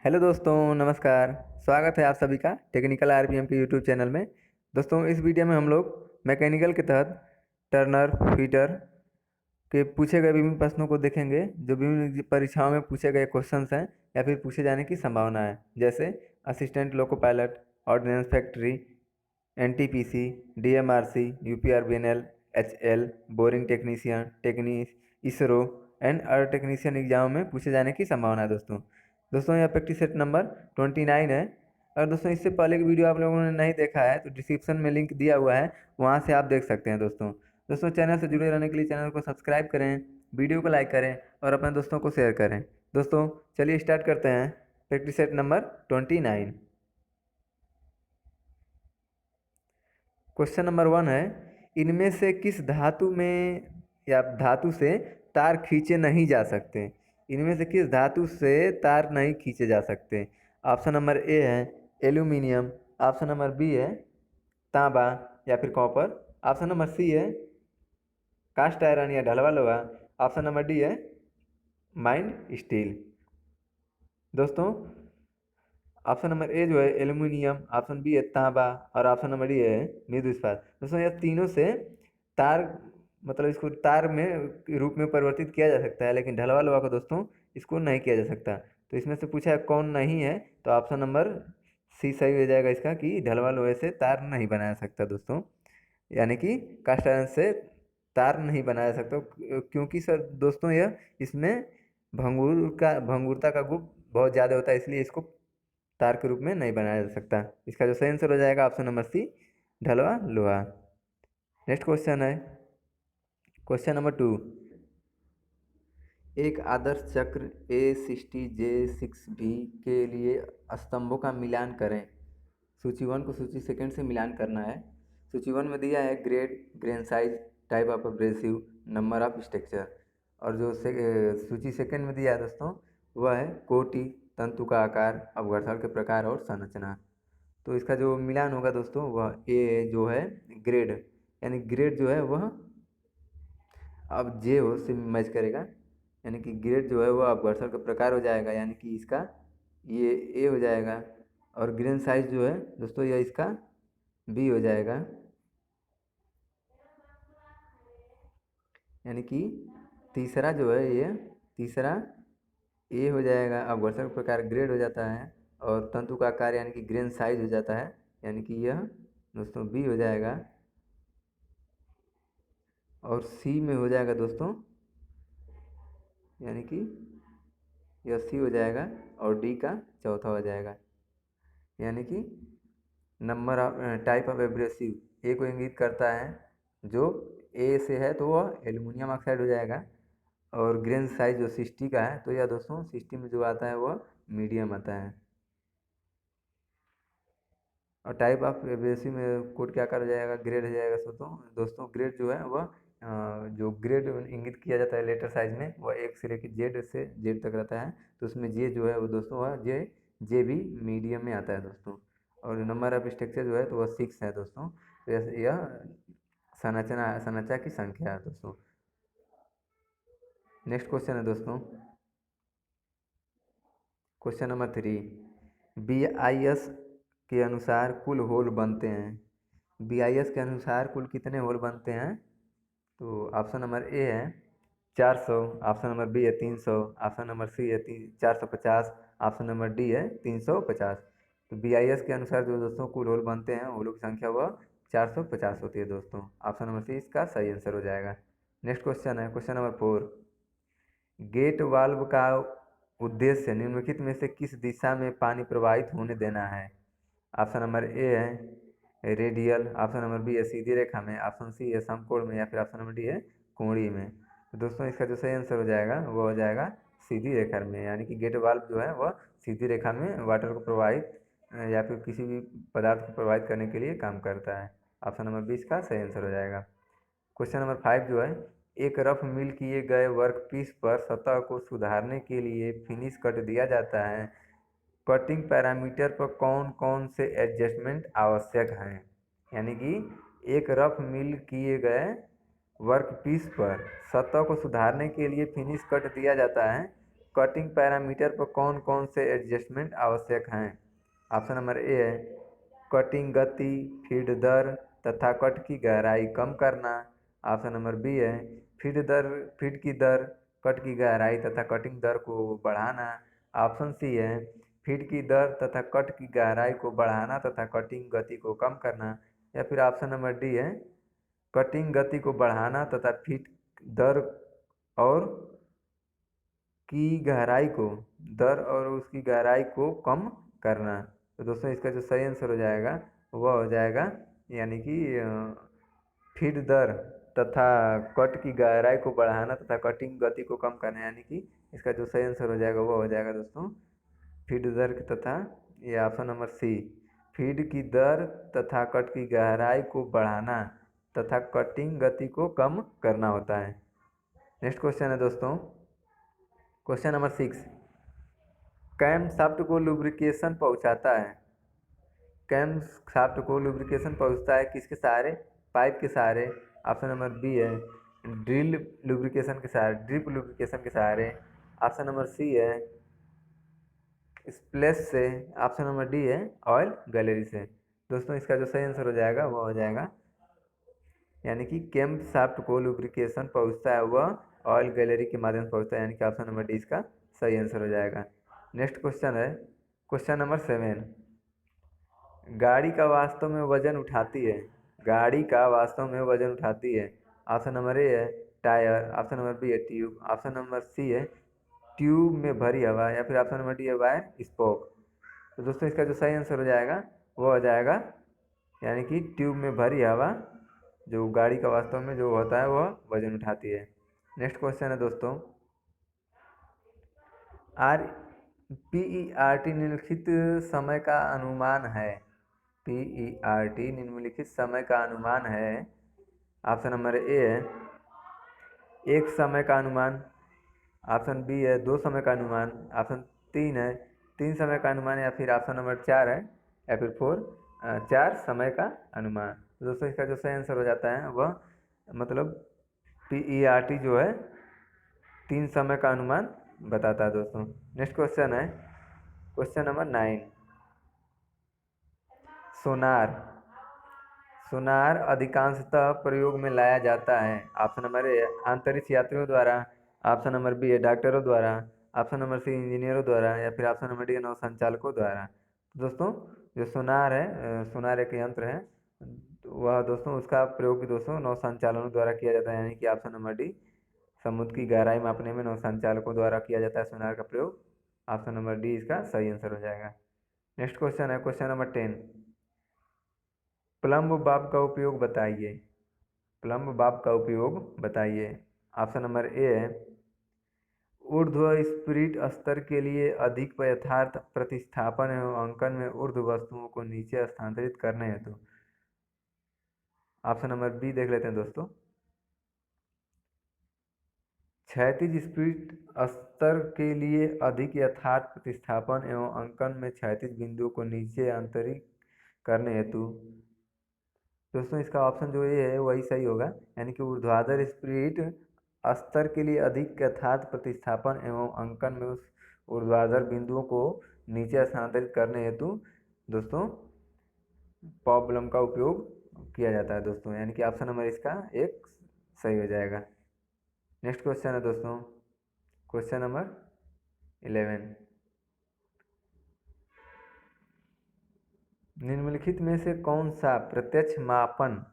Hello दोस्तों, नमस्कार। स्वागत है आप सभी का टेक्निकल आरपीएम के यूट्यूब चैनल में। दोस्तों, इस वीडियो में हम लोग मैकेनिकल के तहत टर्नर फीटर के पूछे गए विभिन्न प्रश्नों को देखेंगे, जो विभिन्न परीक्षाओं में पूछे गए क्वेश्चंस हैं या फिर पूछे जाने की संभावना है। जैसे assistant loco pilot, ordnance factory, NTPC, DMRC, UPRBNL, HL, boring technician, ISRO and other technician exam में पूछे जाने की संभावना है। दोस्तों यह प्रैक्टिस सेट नंबर 29 है। और दोस्तों, इससे पहले की वीडियो आप लोगों ने नहीं देखा है तो डिस्क्रिप्शन में लिंक दिया हुआ है, वहाँ से आप देख सकते हैं। दोस्तों चैनल से जुड़े रहने के लिए चैनल को सब्सक्राइब करें, वीडियो को लाइक करें और अपने दोस्तों को शेयर करें। दोस्तों चलिए स्टार्ट करते हैं practice set number 29। Question number 1 है, इनमें से किस धातु में या धातु से तार खींचे नहीं जा सकते। इनमें से किस धातु से तार नहीं खींचे जा सकते। ऑप्शन नंबर ए है एल्यूमिनियम, ऑप्शन नंबर बी है तांबा या फिर कॉपर, ऑप्शन नंबर सी है कास्ट आयरन या ढलवा लोहा, ऑप्शन नंबर डी है माइंड स्टील। दोस्तों ऑप्शन नंबर ए जो है एल्यूमिनियम, ऑप्शन बी है तांबा और ऑप्शन नंबर डी है मृदु इस्पात। दोस्तों यह तीनों से तार इसको तार में रूप में परिवर्तित किया जा सकता है, लेकिन ढलवा लोहा को दोस्तों इसको नहीं किया जा सकता। तो इसमें से पूछा है कौन नहीं है, तो ऑप्शन नंबर सी सही हो जाएगा इसका, कि ढलवा लोहे से तार नहीं बनाया सकता। दोस्तों यानी कि कास्ट आयरन से तार नहीं बनाया सकता, क्योंकि सर दोस्तों यह इसमें भंगुरता का गुण बहुत ज़्यादा होता है, इसलिए इसको तार के रूप में नहीं बनाया जा सकता। इसका जो सही आंसर हो जाएगा ऑप्शन नंबर सी ढलवा लोहा। नेक्स्ट क्वेश्चन है क्वेश्चन नंबर 2, एक आदर्श चक्र A60J6B के लिए स्तंभों का मिलान करें। सूची 1 को सूची 2 से मिलान करना है। सूची 1 में दिया है grade, grain size, type of abrasive, number of structure. और जो सूची 2 में दिया है दोस्तों, वह है कोटि, तंतु का आकार, अपघर्षण के प्रकार और संरचना। तो इसका जो मिलान होगा दोस्तों, वह ए जो है ग्रेड, यानी ग्रेड जो है वह अब जे हो से मैच करेगा, यानी कि ग्रेड जो है वह अपघर्षण का प्रकार हो जाएगा, यानी कि इसका ये ए हो जाएगा। और ग्रेन साइज जो है दोस्तों यह इसका बी हो जाएगा, यानी कि तीसरा जो है ये तीसरा ए हो जाएगा, अपघर्षण का प्रकार ग्रेड हो जाता है, और तंतु का आकार यानी कि ग्रेन साइज हो जाता है, यानी कि यह दोस्तों बी हो जाएगा। और सी में हो जाएगा दोस्तों, यानी कि यह सी हो जाएगा, और डी का चौथा हो जाएगा, यानी कि number of type of abrasive A को इंगित करता है। जो ए से है तो वह एल्युमिनियम ऑक्साइड हो जाएगा, और ग्रेन साइज जो 60 का है, तो यह दोस्तों 60 में जो आता है वह मीडियम आता है। और टाइप ऑफ एब्रेसिव में कोड क्या कर जाएगा, ग्रेड हो जाएगा। दोस्तों ग्रेड जो है वह जो ग्रेड इंगित किया जाता है लेटर साइज में, वह 1 से लेकर जेड तक रहता है। तो उसमें जे जो है वो दोस्तों वह जे भी मीडियम में आता है दोस्तों। और नंबर ऑफ स्ट्रक्चर जो है तो वह 6 है दोस्तों। तो यह संरचना की संख्या है दोस्तों। नेक्स्ट क्वेश्चन है दोस्तों क्वेश्चन नंबर 3, BIS के अनुसार कुल होल बनते हैं। BIS के अनुसार कुल कितने होल बनते हैं। तो ऑप्शन नंबर ए है 400, ऑप्शन नंबर बी है 300, ऑप्शन नंबर सी है 450, ऑप्शन नंबर डी है 350। तो BIS के अनुसार जो दोस्तों कुल होल बनते हैं, होलों की संख्या वह 450 होती है दोस्तों। ऑप्शन नंबर सी इसका सही आंसर हो जाएगा। नेक्स्ट क्वेश्चन है क्वेश्चन नंबर 4, गेट वाल्व का उद्देश्य निम्नलिखित में से किस दिशा में पानी प्रवाहित होने देना है। ऑप्शन नंबर ए है रेडियल, ऑप्शन नंबर बी है सीधी रेखा में, ऑप्शन सी है समकोण में, या फिर ऑप्शन नंबर डी है कोणीय में। तो दोस्तों इसका जो सही आंसर हो जाएगा वो हो जाएगा सीधी रेखा में, यानी कि गेट वाल्व जो है वह सीधी रेखा में वाटर को प्रवाहित या फिर किसी भी पदार्थ को प्रवाहित करने के लिए काम करता है। ऑप्शन नंबर 20 का सही आंसर हो जाएगा। क्वेश्चन नंबर 5 जो है, एक रफ मिल किए गए वर्कपीस पर सतह को सुधारने के लिए फिनिश कट दिया जाता है। कटिंग पैरामीटर पर कौन कौन से एडजस्टमेंट आवश्यक हैं। यानी कि एक रफ मिल किए गए वर्कपीस पर सतह को सुधारने के लिए फिनिश कट दिया जाता है, कटिंग पैरामीटर पर कौन कौन से एडजस्टमेंट आवश्यक हैं? ऑप्शन नंबर ए है कटिंग गति, फीड दर तथा कट की गहराई कम करना। ऑप्शन नंबर बी है फीड की दर, कट की गहराई तथा कटिंग दर को बढ़ाना। ऑप्शन सी है फीड की दर तथा कट की गहराई को बढ़ाना तथा कटिंग गति को कम करना। या फिर ऑप्शन नंबर डी है कटिंग गति को बढ़ाना तथा फीड दर और उसकी गहराई को कम करना। तो दोस्तों इसका जो सही आंसर हो जाएगा वह हो जाएगा यानी कि फीड दर तथा कट की गहराई को बढ़ाना तथा कटिंग गति को कम करना, यानी कि इसका जो सही आंसर हो जाएगा वो हो जाएगा दोस्तों फीड दर तथा ये ऑप्शन नंबर सी फीड की दर तथा कट की गहराई को बढ़ाना तथा कटिंग गति को कम करना होता है। नेक्स्ट क्वेश्चन है दोस्तों क्वेश्चन नंबर 6 कैम शाफ्ट को लुब्रिकेशन पहुंचाता है। कैम शाफ्ट को लुब्रिकेशन पहुंचता है किसके सहारे? पाइप के सहारे। ऑप्शन नंबर बी है ड्रिप लुब्रिकेशन के सहारे। ऑप्शन नंबर सी है स्प्लैश से। ऑप्शन नंबर डी है ऑयल गैलरी से। दोस्तों इसका जो सही आंसर हो जाएगा वो हो जाएगा यानी कि कैम शाफ्ट को लुब्रिकेशन पहुंचता है वह ऑयल गैलरी के माध्यम से पहुंचता है, यानी कि ऑप्शन नंबर डी इसका सही आंसर हो जाएगा। नेक्स्ट क्वेश्चन है क्वेश्चन नंबर 7 गाड़ी का वास्तव में वजन उठाती है। गाड़ी का वास्तव में वजन उठाती है। ऑप्शन नंबर ए है टायर। ऑप्शन नंबर बी है ट्यूब। ऑप्शन नंबर सी है ट्यूब में भरी हवा। या फिर ऑप्शन नंबर डी है वायर स्पोक। तो दोस्तों इसका जो सही आंसर हो जाएगा वो हो जाएगा यानी कि ट्यूब में भरी हवा जो गाड़ी का वास्तव में जो होता है वह वजन उठाती है। नेक्स्ट क्वेश्चन है दोस्तों PERT निम्नलिखित समय का अनुमान है। PERT निम्नलिखित समय का अनुमान है। ऑप्शन नंबर ए है एक समय का अनुमान। ऑप्शन बी है 2 समय का अनुमान। ऑप्शन 3 है 3 समय का अनुमान। या फिर ऑप्शन नंबर 4 है या फिर 4 समय का अनुमान। तो दोस्तों इसका जो सही आंसर हो जाता है वह मतलब PERT जो है 3 समय का अनुमान बताता है दोस्तों। नेक्स्ट क्वेश्चन है क्वेश्चन नंबर 9 सोनार अधिकांशतः प्रयोग में लाया जाता है। ऑप्शन नंबर ए अंतरिक्ष यात्रियों द्वारा। ऑप्शन नंबर बी है डॉक्टरों द्वारा। ऑप्शन नंबर सी इंजीनियरों द्वारा। या फिर ऑप्शन नंबर डी नौ संचालकों द्वारा। दोस्तों जो सोनार है सोनार एक यंत्र है वह दोस्तों उसका प्रयोग दोस्तों नौ संचालकों द्वारा किया जाता है, यानी कि ऑप्शन नंबर डी समुद्र की गहराई मापने में नौ संचालकों द्वारा किया जाता है सोनार का प्रयोग। ऑप्शन नंबर डी इसका सही आंसर हो जाएगा। नेक्स्ट क्वेश्चन है क्वेश्चन नंबर 10 प्लम्ब बाब का उपयोग बताइए। प्लम्ब बाब का उपयोग बताइए। ऑप्शन नंबर ए है ऊर्ध्व स्पिरिट स्तर के लिए अधिक यथार्थ प्रतिस्थापन एवं अंकन में ऊर्ध्व वस्तुओं को नीचे स्थानांतरित करने हेतु। ऑप्शन नंबर बी देख लेते हैं दोस्तों क्षैतिज स्पिरिट स्तर के लिए अधिक यथार्थ प्रतिस्थापन एवं अंकन में क्षैतिज बिंदुओं को नीचे अंतरित करने हेतु। दोस्तों इसका ऑप्शन जो ये है वही सही होगा, यानी कि ऊर्ध्वाधर स्पिरिट स्तर के लिए अधिक यथार्थ प्रतिस्थापन एवं अंकन में उस ऊर्ध्वाधर बिंदुओं को नीचे स्थानांतरित करने हेतु दोस्तों प्रॉब्लम का उपयोग किया जाता है दोस्तों, यानी कि ऑप्शन नंबर इसका एक सही हो जाएगा। नेक्स्ट क्वेश्चन है दोस्तों क्वेश्चन नंबर 11 निम्नलिखित में से कौन सा प्रत्यक्ष मापन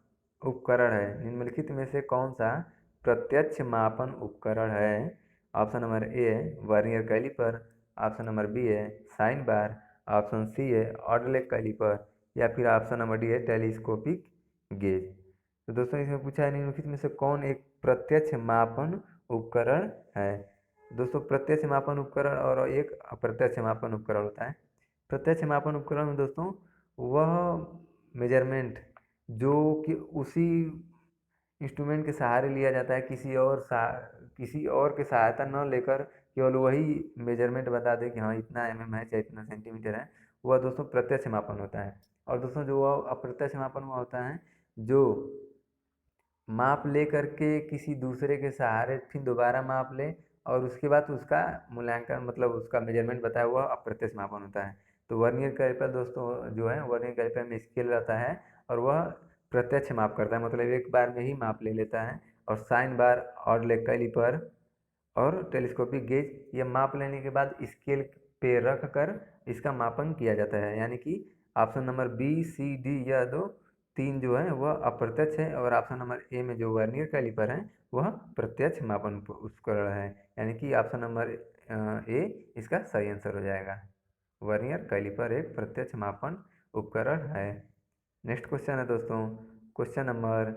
उपकरण है। निम्नलिखित में से कौन सा प्रत्यक्ष मापन उपकरण है। ऑप्शन नंबर ए है vernier caliper. Option number B है साइन बार। ऑप्शन सी है ऑडलेक कैलिपर। या फिर ऑप्शन नंबर डी है टेलीस्कोपिक गेज। तो दोस्तों इसमें पूछा है निम्नलिखित में से कौन एक प्रत्यक्ष मापन उपकरण है। दोस्तों प्रत्यक्ष मापन उपकरण और एक अप्रत्यक्ष मापन उपकरण होता है। प्रत्यक्ष मापन उपकरण में दोस्तों वह मेजरमेंट जो कि उसी इंस्ट्रूमेंट के सहारे लिया जाता है, किसी और के सहायता न लेकर केवल वही मेजरमेंट बता दे कि हाँ इतना mm है चाहे इतना सेंटीमीटर है, वह दोस्तों प्रत्यक्ष मापन होता है। और दोस्तों जो वह अप्रत्यक्ष मापन हुआ होता है जो माप ले करके किसी दूसरे के सहारे फिर दोबारा माप ले और उसके बाद उसका मूल्यांकन मतलब उसका मेजरमेंट बताया हुआ अप्रत्यक्ष मापन होता है। तो वर्नियर कैलिपर दोस्तों जो है वर्नियर कैलिपर में स्केल रहता है और वह प्रत्यक्ष माप करता है, मतलब एक बार में ही माप ले लेता है। और साइन बार और लेग कैलिपर और टेलीस्कोपिक गेज ये माप लेने के बाद स्केल पे रख कर इसका मापन किया जाता है। यानी कि option number B C D यह दो तीन जो है वह अप्रत्यक्ष है और ऑप्शन नंबर ए में जो वर्नियर कैलिपर है वह प्रत्यक्ष मापन उपकरण है। यानी कि ऑप्शन नंबर ए इसका सही आंसर हो जाएगा। वर्नियर कैलिपर एक प्रत्यक्ष मापन उपकरण है। नेक्स्ट क्वेश्चन है दोस्तों, क्वेश्चन नंबर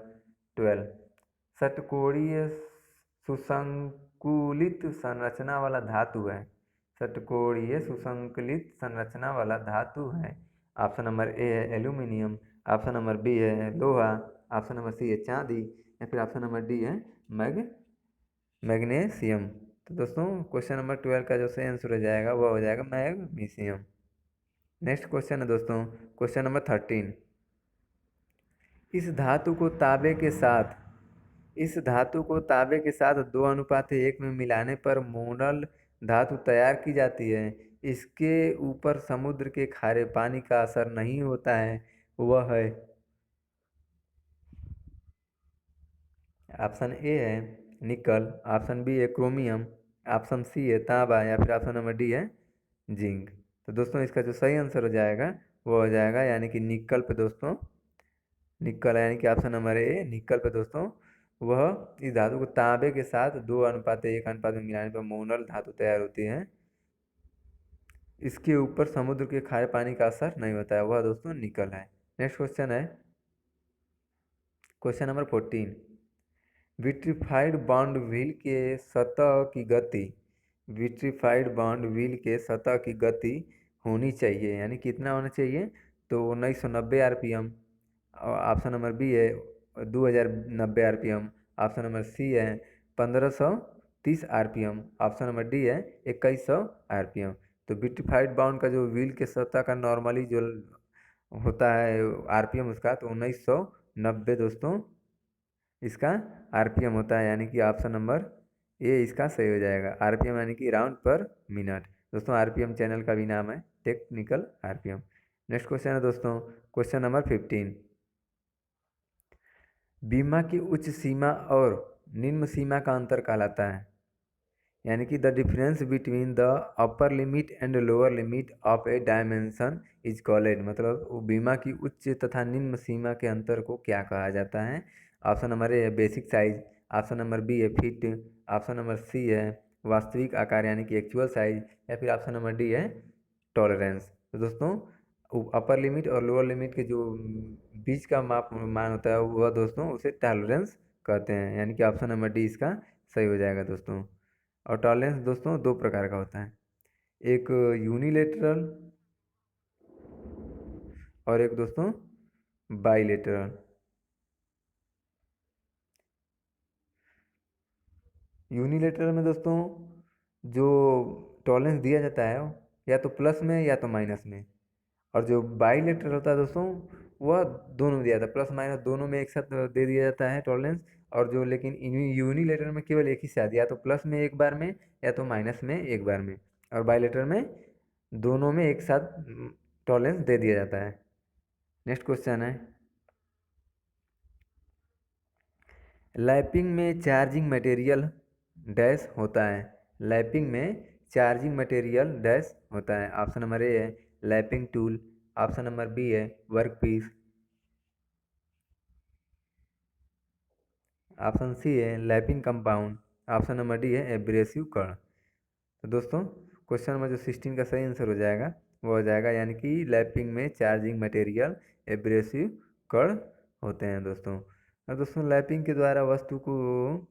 12। षटकोणीय सुसंकुलित संरचना वाला धातु है। षटकोणीय सुसंकुलित संरचना वाला धातु है। ऑप्शन नंबर ए है एल्यूमिनियम, ऑप्शन नंबर बी है लोहा, ऑप्शन नंबर सी है चांदी या फिर ऑप्शन नंबर डी है मैग्नीशियम। तो दोस्तों क्वेश्चन नंबर 12 का जो सही आंसर हो जाएगा वह हो जाएगा मैग्नीशियम। नेक्स्ट क्वेश्चन है दोस्तों, क्वेश्चन नंबर 13। इस धातु को तांबे के साथ 2:1 में मिलाने पर मोनल धातु तैयार की जाती है। इसके ऊपर समुद्र के खारे पानी का असर नहीं होता है, वह है। ऑप्शन ए है निकल, ऑप्शन बी है क्रोमियम, ऑप्शन सी है तांबा या फिर ऑप्शन नंबर डी है जिंक। तो दोस्तों इसका जो सही आंसर हो जाएगा वो हो जाएगा यानी कि निकल पे दोस्तों, निकल यानी कि ऑप्शन नंबर ए निकल पे दोस्तों वह इस धातु को तांबे के साथ 2:1 अनुपात में मिलाने पर मोनल धातु तैयार होती है। इसके ऊपर समुद्र के खारे पानी का असर नहीं होता है, वह दोस्तों निकल है। नेक्स्ट क्वेश्चन है question number 14। Vitrified bond wheel के सतह की गति विट्रीफाइड बॉन्ड व्हील के सतह की गति होनी चाहिए, यानी कितना होना चाहिए? तो 1990 RPM। ऑप्शन नंबर बी है 2090 RPM, ऑप्शन नंबर सी है 1530 RPM, ऑप्शन नंबर डी है 2100 RPM। तो विट्रीफाइड बाउंड का जो व्हील के सतह का नॉर्मली जो होता है RPM उसका, तो 1990 दोस्तों इसका RPM होता है, यानी कि ऑप्शन नंबर ए इसका सही हो जाएगा। RPM यानी कि राउंड पर मिनट। दोस्तों RPM चैनल का भी नाम है टेक्निकल RPM। नेक्स्ट क्वेश्चन है दोस्तों क्वेश्चन नंबर 15। बीमा की उच्च सीमा और निम्न सीमा का अंतर कहलाता है, यानी कि the difference between the upper limit and lower limit of A dimension is called, मतलब बीमा की उच्च तथा निम्न सीमा के अंतर को क्या कहा जाता है? ऑप्शन नंबर ए है basic size, option number B है फिट, ऑप्शन नंबर सी है वास्तविक आकार यानी कि एक्चुअल साइज, या फिर ऑप्शन नंबर डी है टॉलरेंस। तो दोस्तों अपर लिमिट और लोअर लिमिट के जो बीच का मान होता है वह दोस्तों उसे टॉलरेंस कहते हैं, यानी कि ऑप्शन नंबर डी इसका सही हो जाएगा दोस्तों। और टॉलरेंस दोस्तों दो प्रकार का होता है, एक यूनिलेटरल और एक दोस्तों बाईलेटरल। यूनिलेटरल में दोस्तों जो टॉलरेंस दिया जाता है या तो प्लस में या तो माइनस में, और जो बाईलेटरल होता है दोस्तों वह दोनों में दिया जाता है, प्लस माइनस दोनों में एक साथ दे दिया जाता है टॉलरेंस। और जो लेकिन यूनिलेटरल में केवल एक ही साथ, या तो प्लस में एक बार में या तो माइनस में एक बार में, और बाईलेटरल में दोनों में एक साथ टॉलरेंस दे दिया जाता है। नेक्स्ट क्वेश्चन है लैपिंग में चार्जिंग मटेरियल डैश होता है। लैपिंग में चार्जिंग मटेरियल डैश होता है। ऑप्शन नंबर ए है lapping tool, option number B है वर्क पीस, ऑप्शन सी है lapping compound, option number D है एब्रेसिव कण। तो दोस्तों क्वेश्चन नंबर जो 16 का सही आंसर हो जाएगा वो हो जाएगा यानी कि लैपिंग में चार्जिंग मटेरियल एब्रेसिव कण होते हैं दोस्तों। और दोस्तों लैपिंग के द्वारा वस्तु को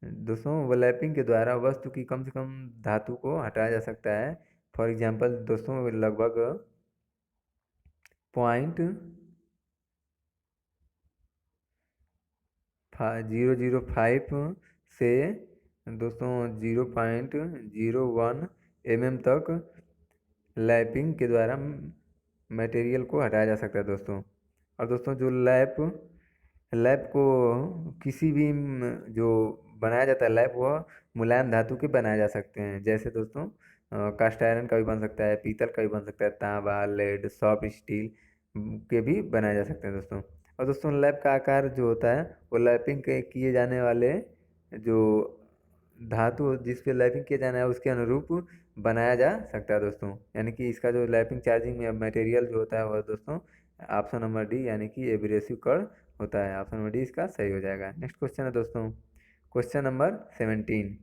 दोस्तों वो लैपिंग के द्वारा वस्तु की कम से कम धातु को हटाया जा सकता है। फॉर एग्जांपल दोस्तों लगभग 0.005 से दोस्तों 0.01 mm तक लैपिंग के द्वारा मटेरियल को हटाया जा सकता है दोस्तों। और दोस्तों जो लैप को किसी भी जो बनाया जाता है लैप वह मुलायम धातु के बनाए जा सकते हैं। जैसे दोस्तों कास्ट आयरन का भी बन सकता है, पीतल का भी बन सकता है, तांबा, लेड, सॉफ्ट स्टील के भी बनाए जा सकते हैं दोस्तों। और दोस्तों लैप का आकार जो होता है वो लैपिंग के किए जाने वाले जो धातु जिस पे लैपिंग किया जाना है उसके अनुरूप बनाया जा सकता है दोस्तों। यानी कि इसका जो लैपिंग चार्जिंग में मटेरियल जो होता है वह दोस्तों ऑप्शन नंबर डी यानी कि एब्रेसिव कण होता है। ऑप्शन नंबर डी इसका सही हो जाएगा। नेक्स्ट क्वेश्चन है दोस्तों क्वेश्चन नंबर 17।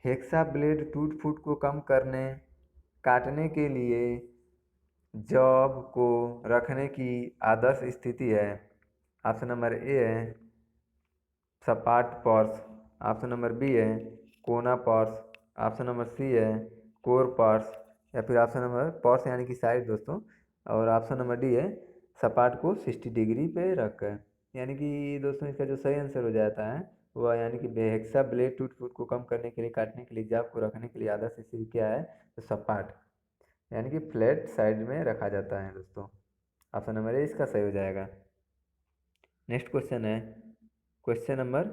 हेक्सा ब्लेड टूट फूट को कम करने काटने के लिए जॉब को रखने की आदर्श स्थिति है। ऑप्शन नंबर ए है सपाट पार्श्व, ऑप्शन नंबर बी है कोना पार्श्व, ऑप्शन नंबर सी है कोर पार्श्व, या फिर ऑप्शन नंबर पार्श्व यानी कि साइड दोस्तों, और ऑप्शन नंबर डी है सपाट को 60 डिग्री पे रखकर। यानी कि दोस्तों इसका जो सही आंसर हो जाता है वह यानी कि हेक्सा ब्लेड टूट फूट को कम करने के लिए काटने के लिए जॉब को रखने के लिए आदर्श स्थिति क्या है, तो सपाट यानी कि फ्लैट साइड में रखा जाता है दोस्तों। ऑप्शन नंबर ए इसका सही हो जाएगा। नेक्स्ट क्वेश्चन है क्वेश्चन नंबर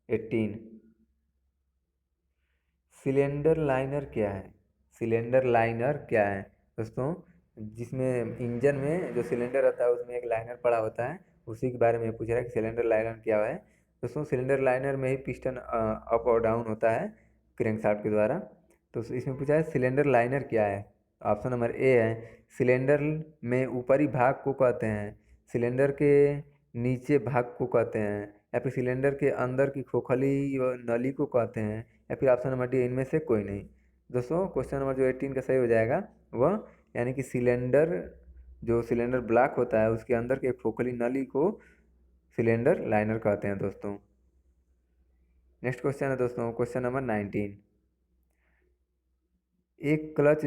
18। सिलेंडर लाइनर क्या है? सिलेंडर लाइनर क्या है दोस्तों? जिसमें इंजन में जो सिलेंडर रहता है उसमें एक लाइनर पड़ा होता है, उसी के बारे में पूछ रहा है कि सिलेंडर लाइनर क्या है। दोस्तों सिलेंडर लाइनर में ही पिस्टन अप और डाउन होता है क्रैंकशाफ्ट के द्वारा। तो इसमें पूछा है सिलेंडर लाइनर क्या है। ऑप्शन नंबर ए है सिलेंडर में ऊपरी भाग को कहते हैं, सिलेंडर के नीचे भाग को कहते हैं, या फिर सिलेंडर के अंदर की खोखली व नली को कहते हैं, या फिर ऑप्शन नंबर डी इनमें से कोई नहीं। दोस्तों क्वेश्चन नंबर जो 18 का सही हो जाएगा वह यानी कि सिलेंडर जो सिलेंडर ब्लॉक होता है उसके अंदर के खोखली नली को सिलेंडर लाइनर कहते हैं दोस्तों। नेक्स्ट क्वेश्चन है दोस्तों क्वेश्चन नंबर 19। एक क्लच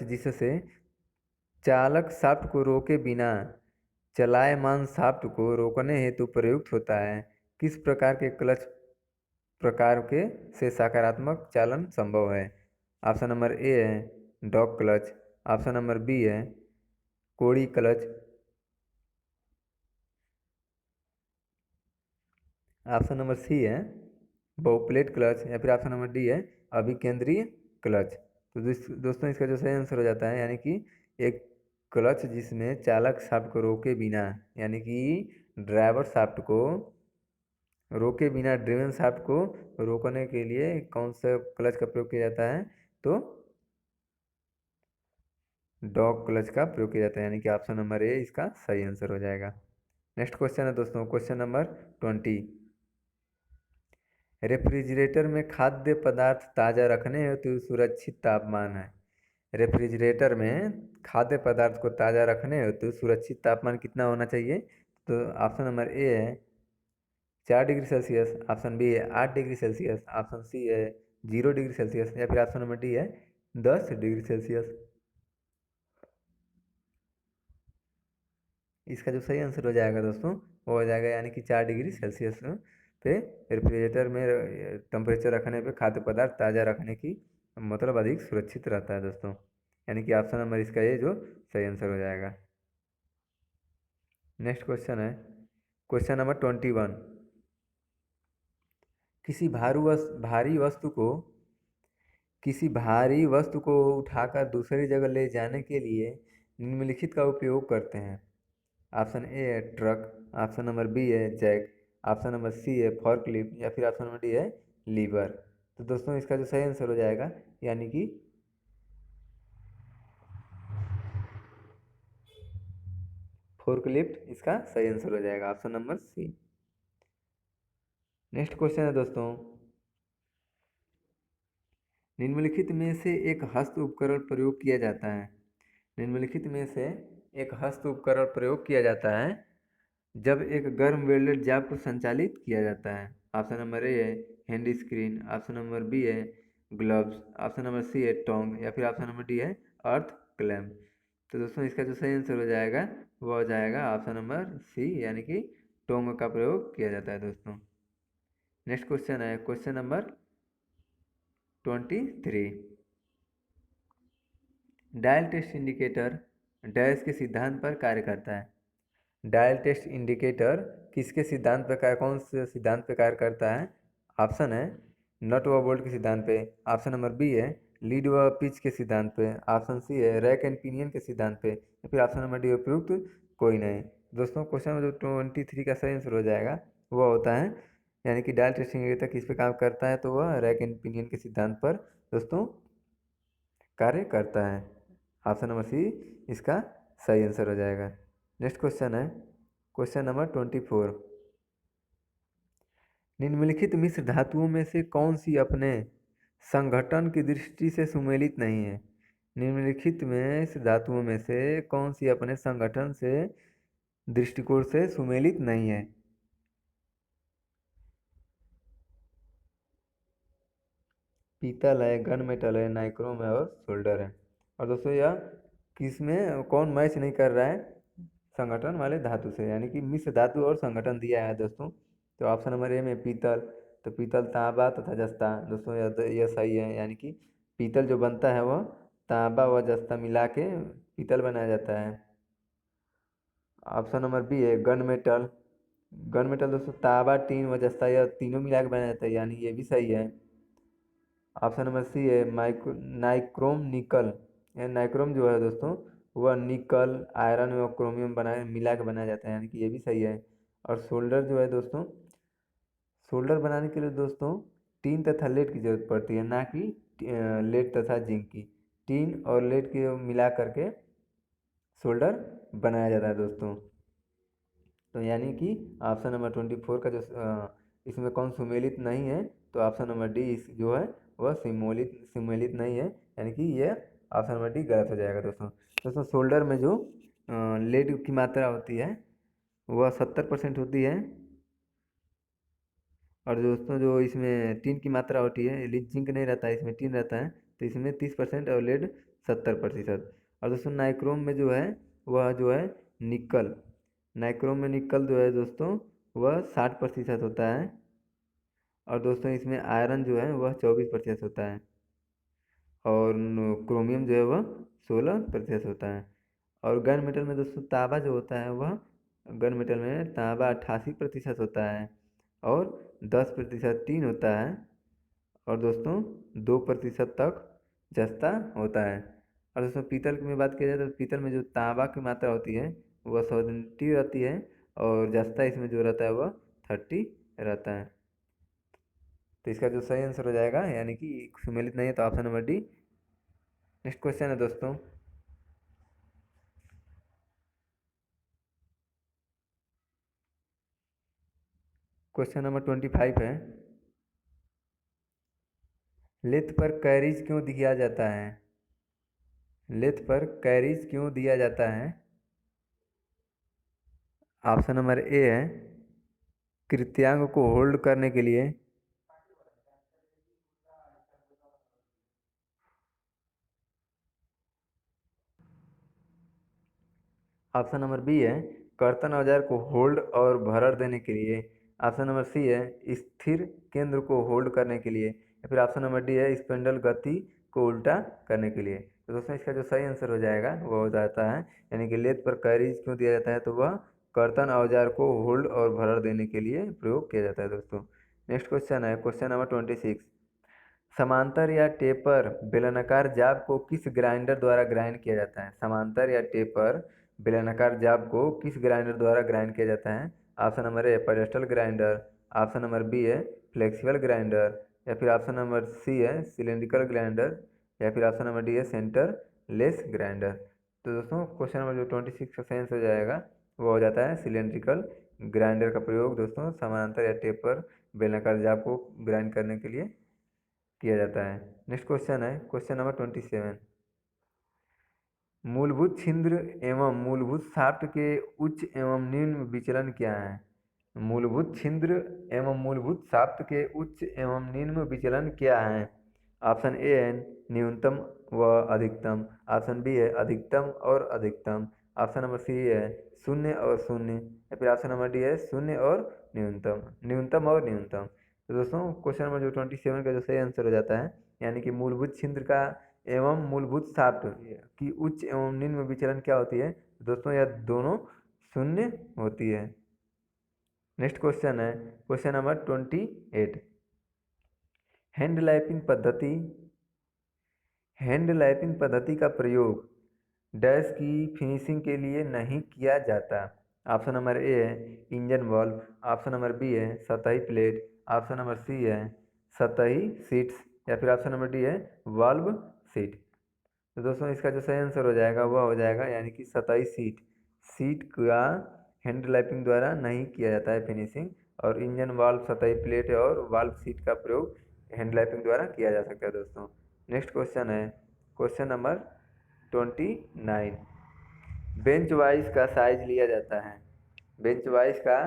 जिससे चालक शाफ्ट को रोके बिना चलायमान शाफ्ट को रोकने हेतु प्रयुक्त होता है, किस प्रकार के क्लच प्रकार के से सकारात्मक चालन संभव है। ऑप्शन नंबर ए है dog clutch, option number B है कोड़ी क्लच, ऑप्शन नंबर सी है बहुप्लेट क्लच, या फिर ऑप्शन नंबर डी है अभिकेंद्रीय क्लच। तो दोस्तों इसका जो सही आंसर हो जाता है यानी कि एक क्लच जिसमें चालक शाफ्ट को रोके बिना यानी कि ड्राइवर शाफ्ट को रोके बिना ड्रिवन शाफ्ट को रोकने के लिए कौन सा क्लच का प्रयोग किया जाता है, तो डॉग क्लच का प्रयोग किया जाता है। यानी कि ऑप्शन नंबर ए इसका सही आंसर हो जाएगा। नेक्स्ट क्वेश्चन है दोस्तों क्वेश्चन नंबर 20। रेफ्रिजरेटर में खाद्य पदार्थ ताज़ा रखने हेतु सुरक्षित तापमान है। रेफ्रिजरेटर में खाद्य पदार्थ को ताज़ा रखने हेतु सुरक्षित तापमान कितना होना चाहिए, तो ऑप्शन नंबर ए है 4 डिग्री सेल्सियस, ऑप्शन बी है 8 डिग्री सेल्सियस, ऑप्शन सी है 0 डिग्री सेल्सियस, या फिर ऑप्शन नंबर डी है 10 डिग्री सेल्सियस। इसका जो सही आंसर हो जाएगा दोस्तों वो हो जाएगा यानी कि 4 डिग्री सेल्सियस पे रेफ्रिजरेटर में टेम्परेचर रखने पे खाद्य पदार्थ ताज़ा रखने की मतलब अधिक सुरक्षित रहता है दोस्तों। यानी कि ऑप्शन नंबर इसका ये जो सही आंसर हो जाएगा। नेक्स्ट क्वेश्चन है क्वेश्चन नंबर 21। किसी भारी वस्तु को उठाकर दूसरी जगह ले जाने के लिए निम्नलिखित का उपयोग करते हैं। ऑप्शन ए है ट्रक, ऑप्शन नंबर बी है जैक, ऑप्शन नंबर सी है फॉर्कलिफ्ट, या फिर ऑप्शन नंबर डी है लीवर। तो दोस्तों इसका जो सही आंसर हो जाएगा यानी कि फोर्कलिफ्ट इसका सही आंसर हो जाएगा, option number C. Next question है दोस्तों निम्नलिखित में से एक हस्त उपकरण प्रयोग किया जाता है। निम्नलिखित में से एक हस्त उपकरण प्रयोग किया जाता है जब एक गर्म वेल्डेड जाप को संचालित किया जाता है। ऑप्शन नंबर ए है hand screen, option number B है ग्लव्स, ऑप्शन नंबर सी है टोंग, या फिर ऑप्शन नंबर डी है अर्थ क्लैम्प। तो दोस्तों इसका जो सही आंसर हो जाएगा वो हो जाएगा ऑप्शन नंबर सी यानी कि टोंग का प्रयोग किया जाता है दोस्तों। नेक्स्ट क्वेश्चन है question number 23। Dial test indicator dash के सिद्धांत पर कार्य करता है। डायल टेस्ट इंडिकेटर किसके सिद्धांत पे कार्य कौन से सिद्धांत पे कार्य करता है? ऑप्शन है नट व बोल्ट के सिद्धांत पे, ऑप्शन नंबर बी है लीड व पिच के सिद्धांत पे, ऑप्शन सी है रैक एंड पिनियन के सिद्धांत पे, या फिर ऑप्शन नंबर डी उपयुक्त कोई नहीं। दोस्तों क्वेश्चन में जो 23 का सही आंसर हो जाएगा वो होता है, यानी कि डायल टेस्टिंग किस पे काम करता है, तो वह रैक एंड पिनियन के सिद्धांत पर दोस्तों कार्य करता है। ऑप्शन नंबर सी इसका सही आंसर हो जाएगा। नेक्स्ट क्वेश्चन है क्वेश्चन नंबर 24। निम्नलिखित मिश्र धातुओं में से कौन सी अपने संघटन की दृष्टि से सुमेलित नहीं है? निम्नलिखित में इस धातुओं में से कौन सी अपने संगठन से दृष्टिकोण से सुमेलित नहीं है? पीतल है, गन मेटल है, नाइक्रोम है और सोल्डर है। और दोस्तों यह किस में कौन मैच नहीं कर रहा है? संगठन वाले धातु से, यानी कि मिश्र धातु और संगठन दिया है दोस्तों। तो ऑप्शन नंबर ए में पीतल, तो पीतल तांबा तथा जस्ता दोस्तों यह सही है, यानी कि पीतल जो बनता है वह तांबा व जस्ता मिला के पीतल बनाया जाता है। ऑप्शन नंबर बी है गन मेटल, गन मेटल दोस्तों तांबा टीन व जस्ता यह तीनों मिला के बनाया जाता है, यानी ये भी सही है। ऑप्शन नंबर सी है नाइक्रोम निकल, नाइक्रोम जो है दोस्तों वह निकल आयरन और क्रोमियम बनाए मिला के बनाया जाता है, यानी कि ये भी सही है। और सोल्डर जो है दोस्तों, सोल्डर बनाने के लिए दोस्तों टीन तथा लेड की ज़रूरत पड़ती है, ना कि लेड तथा जिंक की। टीन और लेड के मिला करके सोल्डर बनाया जाता है दोस्तों। तो यानी कि ऑप्शन नंबर 24 का जो इसमें कौन सुमेलित नहीं है, तो ऑप्शन नंबर डी जो है वह सुमेलित नहीं है, यानी कि ये ऑप्शन नंबर डी गलत हो जाएगा दोस्तों। दोस्तों शोल्डर में जो लेड की मात्रा होती है वह 70% होती है, और दोस्तों जो इसमें टीन की मात्रा होती है, जिंक नहीं रहता है इसमें, टीन रहता है, तो इसमें 30% और लेड 70%। और दोस्तों नाइक्रोम में जो है वह जो है निकल, नाइक्रोम में निकल जो है दोस्तों वह 60% होता है, और दोस्तों इसमें आयरन जो है वह 24% होता है, और क्रोमियम जो है वह 16% होता है। और गन मेटल में दोस्तों तांबा जो होता है वह गन मेटल में तांबा 88% होता है, और 10% टीन होता है, और दोस्तों 2% तक जस्ता होता है। और दोस्तों पीतल की में बात की जाए तो पीतल में जो तांबा की मात्रा होती है वह 70 रहती है, और जस्ता इसमें जो रहता है वह 30 रहता है। तो इसका जो सही आंसर हो जाएगा, यानी कि सुमेलित नहीं है, तो option number D. Next question है दोस्तों क्वेश्चन नंबर 25 है, लेथ पर कैरिज क्यों दिया जाता है? लेथ पर कैरिज क्यों दिया जाता है? ऑप्शन नंबर ए है कृत्यांग को होल्ड करने के लिए, ऑप्शन नंबर बी है कर्तन औजार को होल्ड और भरड़ देने के लिए, ऑप्शन नंबर सी है स्थिर केंद्र को होल्ड करने के लिए, या फिर ऑप्शन नंबर डी है स्पिंडल गति को उल्टा करने के लिए। तो दोस्तों इसका जो सही आंसर हो जाएगा वो हो जाता है, यानी कि लेथ पर कैरिज क्यों दिया जाता है, तो वह कर्तन औजार को होल्ड और भरड़ देने के लिए प्रयोग किया जाता है दोस्तों। नेक्स्ट क्वेश्चन है क्वेश्चन नंबर 26। समांतर या टेपर बेलनाकार जाब को किस ग्राइंडर द्वारा ग्राइंड किया जाता है? समांतर या टेपर बेलनाकार जाब को किस ग्राइंडर द्वारा ग्राइंड किया जाता है? Option number A pedestal grinder, option number B है फ्लेक्सिबल ग्राइंडर, या फिर ऑप्शन नंबर सी है सिलेंड्रिकल ग्राइंडर, या फिर ऑप्शन नंबर डी है सेंटर लेस ग्राइंडर। तो दोस्तों क्वेश्चन नंबर जो 26 का सेंस हो जाएगा वो हो जाता है सिलेंड्रिकल ग्राइंडर का प्रयोग दोस्तों समानांतर या टेपर बेलनाकार जाब को ग्राइंड करने के लिए किया जाता है। नेक्स्ट क्वेश्चन है क्वेश्चन नंबर 27। मूलभूत छिद्र एवं मूलभूत शाफ्ट के उच्च एवं निम्न विचलन क्या है? मूलभूत छिद्र एवं मूलभूत शाफ्ट के उच्च एवं निम्न विचलन क्या है? ऑप्शन ए है न्यूनतम व अधिकतम, ऑप्शन बी है अधिकतम और अधिकतम, ऑप्शन नंबर सी है शून्य और शून्य, या फिर ऑप्शन नंबर डी है शून्य और न्यूनतम, न्यूनतम और न्यूनतम। तो दोस्तों क्वेश्चन नंबर जो 27 का जो सही आंसर हो जाता है, यानी कि मूलभूत छिद्र का एवं मूलभूत शाफ्ट की उच्च एवं निम्न विचलन क्या होती है? दोस्तों यह दोनों शून्य होती है। नेक्स्ट क्वेश्चन है क्वेश्चन नंबर 28। हैंड लैपिंग पद्धति हैंड लैपिंग पद्धति का प्रयोग डैश की फिनिशिंग के लिए नहीं किया जाता। ऑप्शन नंबर ए है engine valve, option number B है सतही प्लेट, ऑप्शन नंबर सी है सतही सीट्स, या फिर ऑप्शन नंबर डी है वाल्व सीट। तो दोस्तों इसका जो सही आंसर हो जाएगा वह हो जाएगा यानी कि सतही सीट। सीट का हैंड लैपिंग द्वारा नहीं किया जाता है फिनिशिंग, और इंजन वाल्व सतही प्लेट और वाल्व सीट का प्रयोग हैंड लैपिंग द्वारा किया जा सकता है दोस्तों। नेक्स्ट क्वेश्चन है क्वेश्चन नंबर 29। बेंच वाइज का साइज लिया जाता है। बेंच वाइज का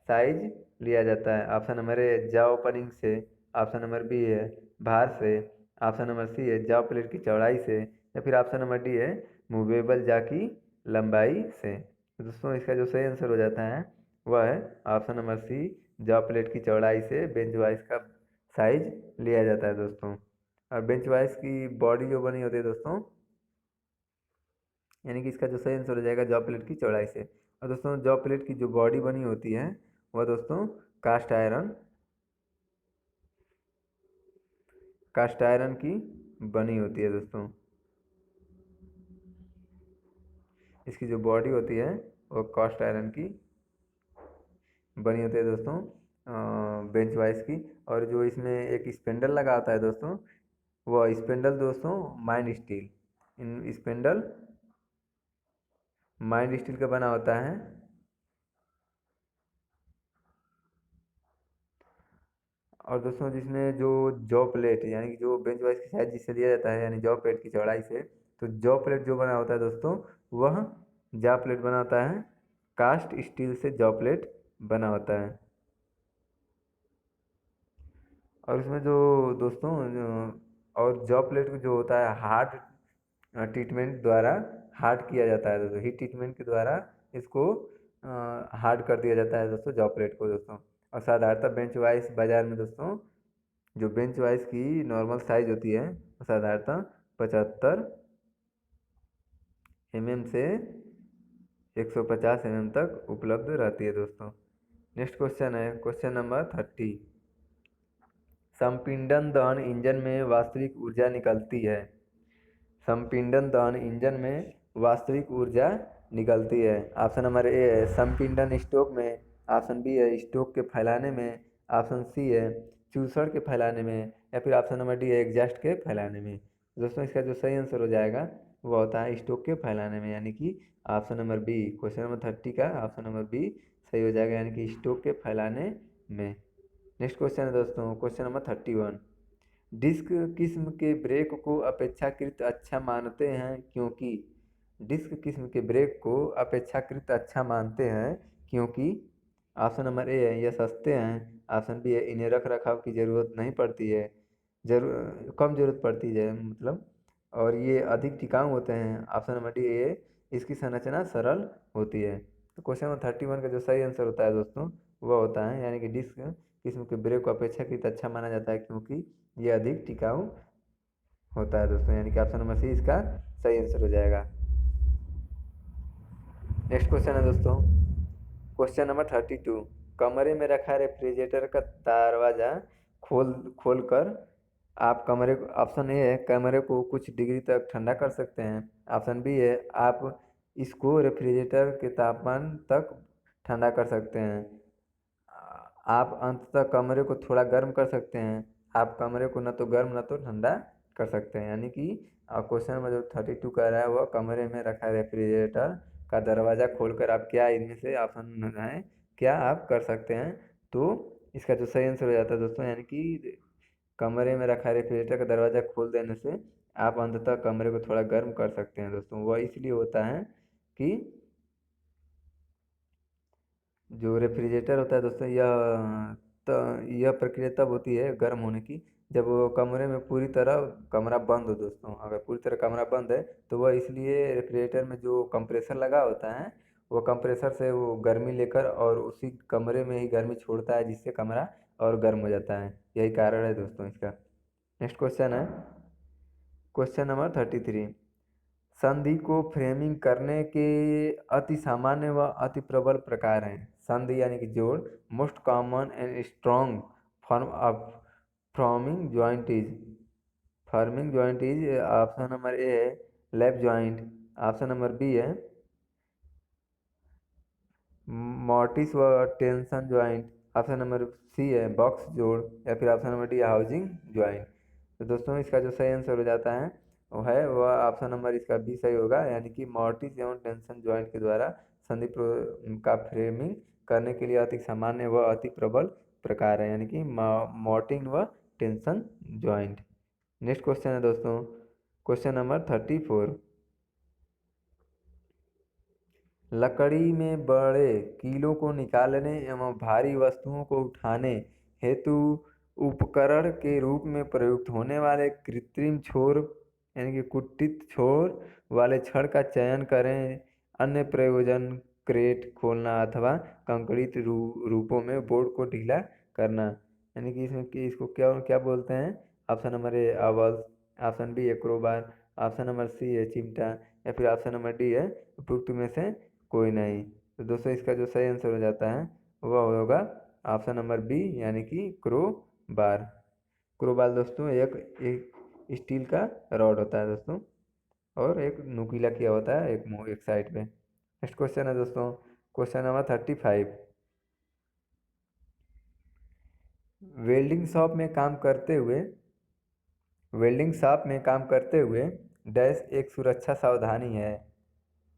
साइज लिया जाता है। ऑप्शन नंबर ए जा ओपनिंग से, ऑप्शन नंबर बी है भार से, ऑप्शन नंबर सी है जा प्लेट की चौड़ाई से, या फिर ऑप्शन नंबर डी है मूवेबल जा की लंबाई से। तो दोस्तों इसका जो सही आंसर हो जाता है वह है ऑप्शन नंबर सी, जा प्लेट की चौड़ाई से बेंच वाइज का साइज लिया जाता है दोस्तों। और बेंच वाइज की बॉडी जो बनी होती है दोस्तों, यानी कि इसका जो सही आंसर हो जाएगा जॉब प्लेट की चौड़ाई से। और दोस्तों जॉब प्लेट की जो बॉडी बनी होती है वह दोस्तों कास्ट आयरन की बनी होती है दोस्तों। इसकी जो बॉडी होती है वो कास्ट आयरन की बनी होती है दोस्तों बेंच वाइज की। और जो इसमें एक स्पेंडल लगा होता है दोस्तों, वह स्पेंडल दोस्तों माइंड स्टील का बना होता है। और दोस्तों जिसमें जो जॉ प्लेट यानी कि जो बेंच वाइज की साइज जिससे लिया जाता है यानी जॉ प्लेट की चौड़ाई से, तो जॉ प्लेट जो बना होता है दोस्तों वह जा प्लेट बना होता है, कास्ट स्टील से जॉ प्लेट बना होता है। और इसमें जो दोस्तों और जॉ प्लेट जो होता है हार्ड ट्रीटमेंट द्वारा हार्ड किया जाता है दोस्तों, हीट ट्रीटमेंट के द्वारा इसको हार्ड कर दिया जाता है दोस्तों जॉ प्लेट को दोस्तों। और साधारणतः बेंच वाइज बाजार में दोस्तों जो बेंच वाइज की नॉर्मल साइज होती है वो साधारणतः 75 mm से 150 mm तक उपलब्ध रहती है दोस्तों। नेक्स्ट क्वेश्चन है क्वेश्चन नंबर 30। संपीड़न दहन इंजन में वास्तविक ऊर्जा निकलती है। संपीड़न दहन इंजन में वास्तविक ऊर्जा निकलती है। ऑप्शन नंबर ए है संपीड़न स्ट्रोक में, ऑप्शन बी है स्ट्रोक के फैलाने में, ऑप्शन सी है चूसड़ के फैलाने में, या फिर ऑप्शन नंबर डी है एग्जॉस्ट के फैलाने में। दोस्तों इसका जो सही आंसर हो जाएगा वो होता है स्ट्रोक के फैलाने में, यानी कि option number B. Question number 30 का ऑप्शन नंबर बी सही हो जाएगा, यानी कि स्ट्रोक के फैलाने में। नेक्स्ट क्वेश्चन है दोस्तों क्वेश्चन नंबर 31। डिस्क किस्म के ब्रेक को अपेक्षाकृत अच्छा मानते हैं क्योंकि डिस्क किस्म के ब्रेक को अपेक्षाकृत अच्छा मानते हैं क्योंकि ऑप्शन नंबर ए है यह सस्ते हैं, ऑप्शन बी है इन्हें रख रखाव की ज़रूरत नहीं पड़ती है, कम ज़रूरत पड़ती है मतलब, और ये अधिक टिकाऊ होते हैं, ऑप्शन नंबर डी ये इसकी संरचना सरल होती है। तो क्वेश्चन नंबर 31 का जो सही आंसर होता है दोस्तों वह होता है यानी कि डिस्क किस्म के ब्रेक को अपेक्षाकृत अच्छा माना जाता है क्योंकि ये अधिक टिकाऊ होता है दोस्तों, यानी कि ऑप्शन नंबर सी इसका सही आंसर हो जाएगा। नेक्स्ट क्वेश्चन है दोस्तों क्वेश्चन नंबर 32। कमरे में रखा रेफ्रिजरेटर का दरवाज़ा खोल कर आप कमरे को, ऑप्शन ए है कमरे को कुछ डिग्री तक ठंडा कर सकते हैं, ऑप्शन बी है आप इसको रेफ्रिजरेटर के तापमान तक ठंडा कर सकते हैं, आप अंततः कमरे को थोड़ा गर्म कर सकते हैं, आप कमरे को न तो गर्म न तो ठंडा कर सकते हैं। यानी कि क्वेश्चन नंबर जो 32 कह रहा है वह कमरे में रखा रेफ्रिजरेटर का दरवाज़ा खोलकर आप क्या इनमें से ऑप्शन है क्या आप कर सकते हैं। तो इसका जो सही आंसर हो जाता है दोस्तों यानी कि कमरे में रखा रेफ्रिजरेटर का दरवाज़ा खोल देने से आप अंततः कमरे को थोड़ा गर्म कर सकते हैं दोस्तों। वह इसलिए होता है कि जो रेफ्रिजरेटर होता है दोस्तों तो यह प्रक्रिया तब होती है गर्म होने की जब वो कमरे में पूरी तरह कमरा बंद हो दोस्तों। अगर पूरी तरह कमरा बंद है तो वह इसलिए रेफ्रिजरेटर में जो कंप्रेसर लगा होता है वो कंप्रेसर से वो गर्मी लेकर और उसी कमरे में ही गर्मी छोड़ता है जिससे कमरा और गर्म हो जाता है। यही कारण है दोस्तों इसका। नेक्स्ट क्वेश्चन है क्वेश्चन नंबर 33। संधि को फ्रेमिंग करने के अति सामान्य व अति प्रबल प्रकार हैं। संधि यानी कि जोड़। Most common and strong form of forming joint is option number A है lap joint, option number B है मॉर्टिस व tenon joint, option number C है बॉक्स जोड़, या फिर option number D housing joint. तो दोस्तों इसका जो सही आंसर हो जाता है वह ऑप्शन नंबर इसका बी सही होगा, यानी कि मॉर्टिस एवं टेंशन जॉइंट के द्वारा संधि का फ्रेमिंग करने के लिए अति सामान्य व अति प्रबल प्रकार है, यानी कि मॉर्टिन व टेंशन जॉइंट। नेक्स्ट क्वेश्चन है दोस्तों, क्वेश्चन नंबर 34। लकड़ी में बड़े कीलों को निकालने एवं भारी वस्तुओं को उठाने हेतु उपकरण के रूप में प्रयुक्त होने वाले कृत्रिम छोर यानी कि कुटित छोर वाले छड़ का चयन करें। अन्य प्रयोजन क्रेट खोलना अथवा कंक्रीट रूपों में बोर्ड को ढीला करना, यानी कि इसमें कि इसको क्या क्या बोलते हैं। ऑप्शन नंबर ए आवर्स, ऑप्शन बी है क्रोबार, ऑप्शन नंबर सी है चिमटा, या फिर ऑप्शन नंबर डी है उपयुक्त में से कोई नहीं। तो दोस्तों इसका जो सही आंसर हो जाता है वह होगा ऑप्शन नंबर बी, यानी कि क्रोबार। क्रोबार दोस्तों एक स्टील का रॉड होता है दोस्तों, और एक नुकीला किया होता है एक साइड पे। नेक्स्ट क्वेश्चन है दोस्तों, क्वेश्चन नंबर 35। वेल्डिंग शॉप में काम करते हुए डैश एक सुरक्षा सावधानी है।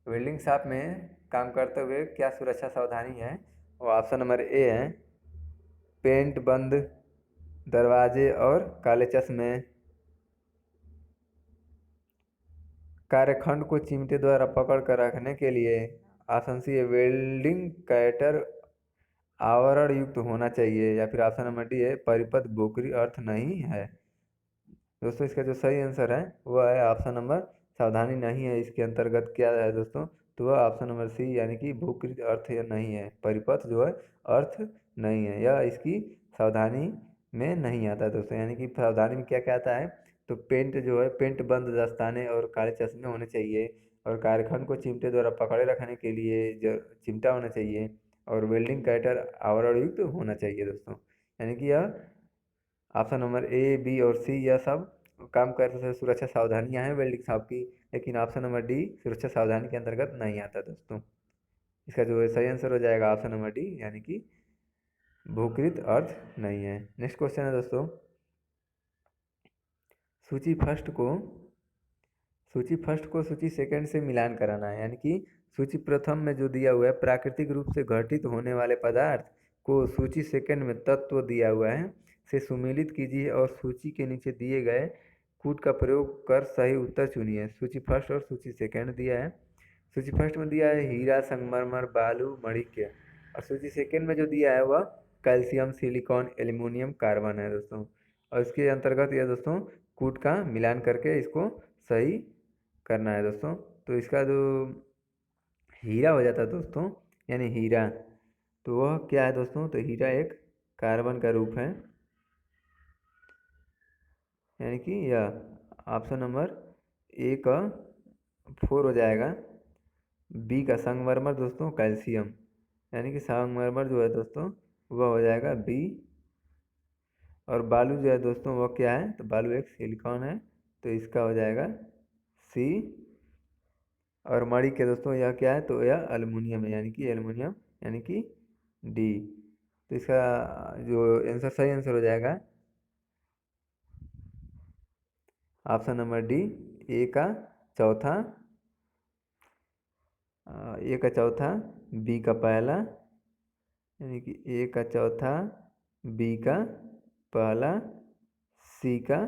वेल्डिंग शॉप में काम करते हुए क्या सुरक्षा सावधानी है, वो ऑप्शन नंबर ए है पेंट बंद दरवाजे और काले चश्मे, कार्यखंड को चिमटे द्वारा पकड़ कर रखने के लिए ऑप्शन सी है वेल्डिंग कैटर आवरण युक्त होना चाहिए, या फिर ऑप्शन नंबर डी है परिपथ बोकरी अर्थ नहीं है। दोस्तों इसका जो सही आंसर है वह है ऑप्शन नंबर सावधानी नहीं है, इसके अंतर्गत क्या है दोस्तों, तो वह ऑप्शन नंबर सी यानी कि भूकृत अर्थ यह नहीं है, परिपथ जो है अर्थ नहीं है, यह इसकी सावधानी में नहीं आता दोस्तों। यानी कि सावधानी में क्या क्या आता है, तो पेंट जो है पेंट बंद दस्ताने और काले चश्मे होने चाहिए, और कार्यखंड को चिमटे द्वारा पकड़े रखने के लिए जो चिमटा होना चाहिए, और वेल्डिंग कैटर आवरण युक्त होना चाहिए दोस्तों। यानी कि यह ऑप्शन नंबर ए बी और सी यह सब काम करते समय सुरक्षा सावधानियां हैं वेल्डिंग शॉप की, लेकिन ऑप्शन नंबर डी सुरक्षा सावधानी के अंतर्गत नहीं आता दोस्तों। इसका जो सही आंसर हो जाएगा ऑप्शन नंबर डी, यानी कि भूकृत अर्थ नहीं है। नेक्स्ट क्वेश्चन है दोस्तों, सूची फर्स्ट को सूची सेकंड से मिलान कराना है, यानी कि सूची प्रथम में जो दिया हुआ है प्राकृतिक रूप से घटित होने वाले पदार्थ को सूची सेकंड में तत्व दिया हुआ है से सुमेलित कीजिए और सूची के नीचे दिए गए कूट का प्रयोग कर सही उत्तर चुनिए। सूची फर्स्ट और सूची सेकंड दिया है। सूची फर्स्ट में दिया है हीरा संगमरमर बालू मणिक्य, और सूची सेकंड में जो दिया है वह कैल्शियम सिलिकॉन एल्यूमिनियम कार्बन है दोस्तों। और इसके अंतर्गत यह दोस्तों कूट का मिलान करके इसको सही करना है दोस्तों। तो इसका जो हीरा हो जाता है दोस्तों, यानी हीरा, तो वह क्या है दोस्तों, तो हीरा एक कार्बन का रूप है, यानी कि यह ऑप्शन नंबर ए का 4 हो जाएगा। बी का संगमरमर दोस्तों कैल्शियम, यानी कि संगमरमर जो है दोस्तों वह हो जाएगा बी। और बालू जो है दोस्तों वह क्या है, तो बालू एक सिलिकॉन है, तो इसका हो जाएगा सी। और मणि के दोस्तों यह क्या है, तो यह एल्युमिनियम है, यानी कि एल्युमिनियम, यानी कि डी। तो इसका जो आंसर सही आंसर हो जाएगा ऑप्शन नंबर डी, ए का चौथा, ए का चौथा बी का पहला, यानी कि ए का चौथा बी का पहला सी का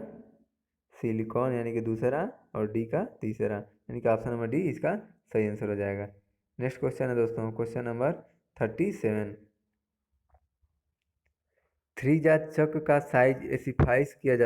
सिलिकॉन यानी कि दूसरा और डी का तीसरा, यानी कि ऑप्शन नंबर डी इसका सही आंसर हो जाएगा। नेक्स्ट क्वेश्चन है दोस्तों, क्वेश्चन नंबर 37। थ्री जा चक का साइज स्पेसिफाई किया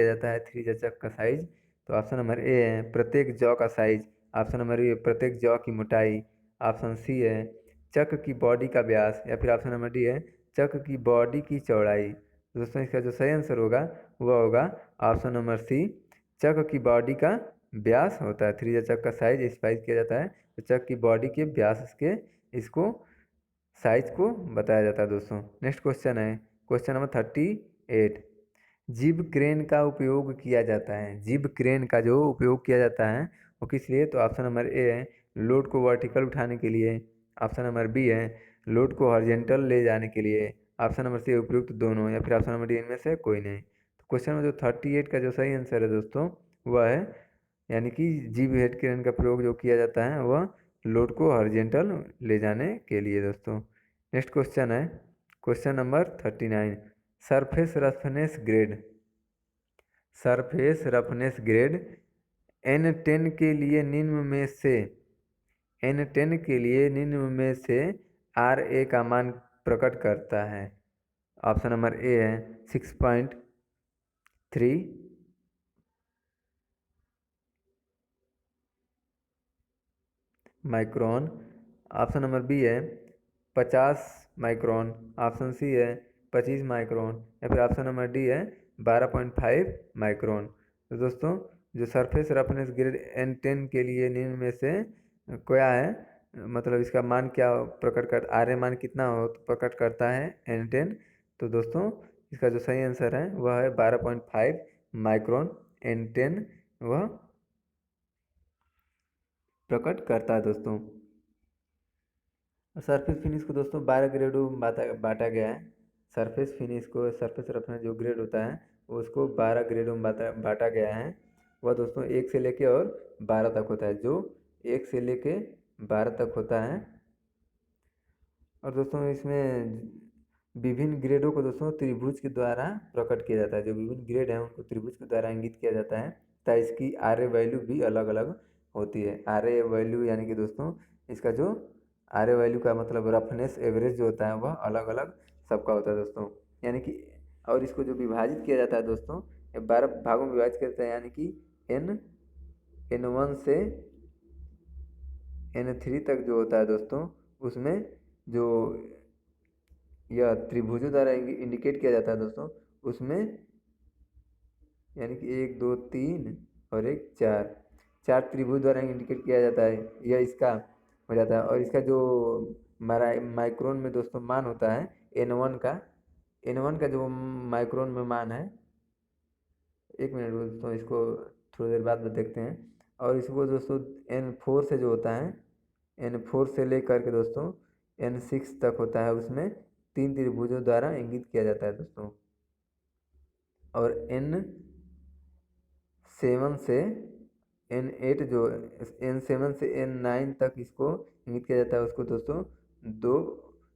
जाता है थ्री जा चक का साइज। तो ऑप्शन नंबर ए है प्रत्येक जौ का साइज, ऑप्शन नंबर बी है प्रत्येक जौ की मोटाई, ऑप्शन सी है चक की बॉडी का व्यास, या फिर ऑप्शन नंबर डी है चक की बॉडी की चौड़ाई। दोस्तों इसका जो सही आंसर होगा वह होगा ऑप्शन नंबर सी, चक की बॉडी का व्यास होता है। थ्री जा चक का साइज स्पेसिफाई किया जाता है तो चक की बॉडी के व्यास के इसको साइज को बताया जाता है दोस्तों। नेक्स्ट क्वेश्चन है क्वेश्चन नंबर 38। जिब क्रेन का उपयोग किया जाता है। जिब क्रेन का जो उपयोग किया जाता है वो किस लिए? तो ऑप्शन नंबर ए है लोड को वर्टिकल उठाने के लिए। ऑप्शन नंबर बी है लोड को हॉरिजेंटल ले जाने के लिए। ऑप्शन नंबर सी उपयुक्त दोनों, या फिर ऑप्शन नंबर डी इनमें से कोई नहीं। तो क्वेश्चन में जो 38 का जो सही आंसर है दोस्तों वह है, यानी कि जिब हेड क्रेन का प्रयोग जो किया जाता है वह लोड को हॉरिजेंटल ले जाने के लिए दोस्तों। नेक्स्ट क्वेश्चन है question number 39। Surface roughness grade. Surface roughness grade N10 के लिए निम्न में से N10 के लिए निम्न में से RA का मान प्रकट करता है। ऑप्शन नंबर ए है 6.3, माइक्रोन। ऑप्शन नंबर बी है 50 माइक्रोन। ऑप्शन सी है 25 माइक्रोन, या फिर ऑप्शन नंबर डी है 12.5 माइक्रोन। तो दोस्तों जो सरफेस रफनेस ग्रेड N10 के लिए निम्न में से क्या है, मतलब इसका मान क्या प्रकट कर, आर मान कितना हो प्रकट करता है N10। तो दोस्तों इसका जो सही आंसर है वह है 12.5 माइक्रोन N10 वह प्रकट करता है दोस्तों। सरफेस फिनिश को दोस्तों 12 ग्रेडों में बांटा गया है। सरफेस फिनिश को, सरफेस रफनेस जो ग्रेड होता है उसको 12 ग्रेडों में बांटा गया है। वह दोस्तों 1 से लेके और 12 तक होता है, जो 1 से लेके 12 तक होता है। और दोस्तों इसमें विभिन्न ग्रेडों को दोस्तों त्रिभुज के द्वारा प्रकट किया जाता है। जो विभिन्न ग्रेड हैं उनको त्रिभुज के द्वारा इंगित किया जाता है, तथा इसकी आर ए वैल्यू भी अलग अलग होती है। आर ए वैल्यू यानी कि दोस्तों इसका जो आर ए वैल्यू का मतलब रफनेस एवरेज जो होता है वह अलग अलग सबका होता है दोस्तों, यानी कि। और इसको जो विभाजित किया जाता है दोस्तों 12 भागों में विभाजित किया जाता है, यानी कि N1 से N3 तक जो होता है दोस्तों उसमें जो यह त्रिभुजों द्वारा इंडिकेट किया जाता है दोस्तों उसमें, यानी कि 1 2 3 और 1 4 चार त्रिभुज द्वारा इंडिकेट किया जाता है, यह इसका हो जाता है। और इसका जो माइक्रोन में दोस्तों मान होता है N1 का जो माइक्रोन में मान है, 1 मिनट दोस्तों इसको थोड़ी देर बाद देखते हैं। और इसको दोस्तों N4 से जो होता है, N4 से लेकर के दोस्तों N6 तक होता है, उसमें 3 त्रिभुजों द्वारा इंगित किया जाता है दोस्तों। और N7 से N8 जो N7 से N9 तक इसको इंगित किया जाता है, उसको दोस्तों 2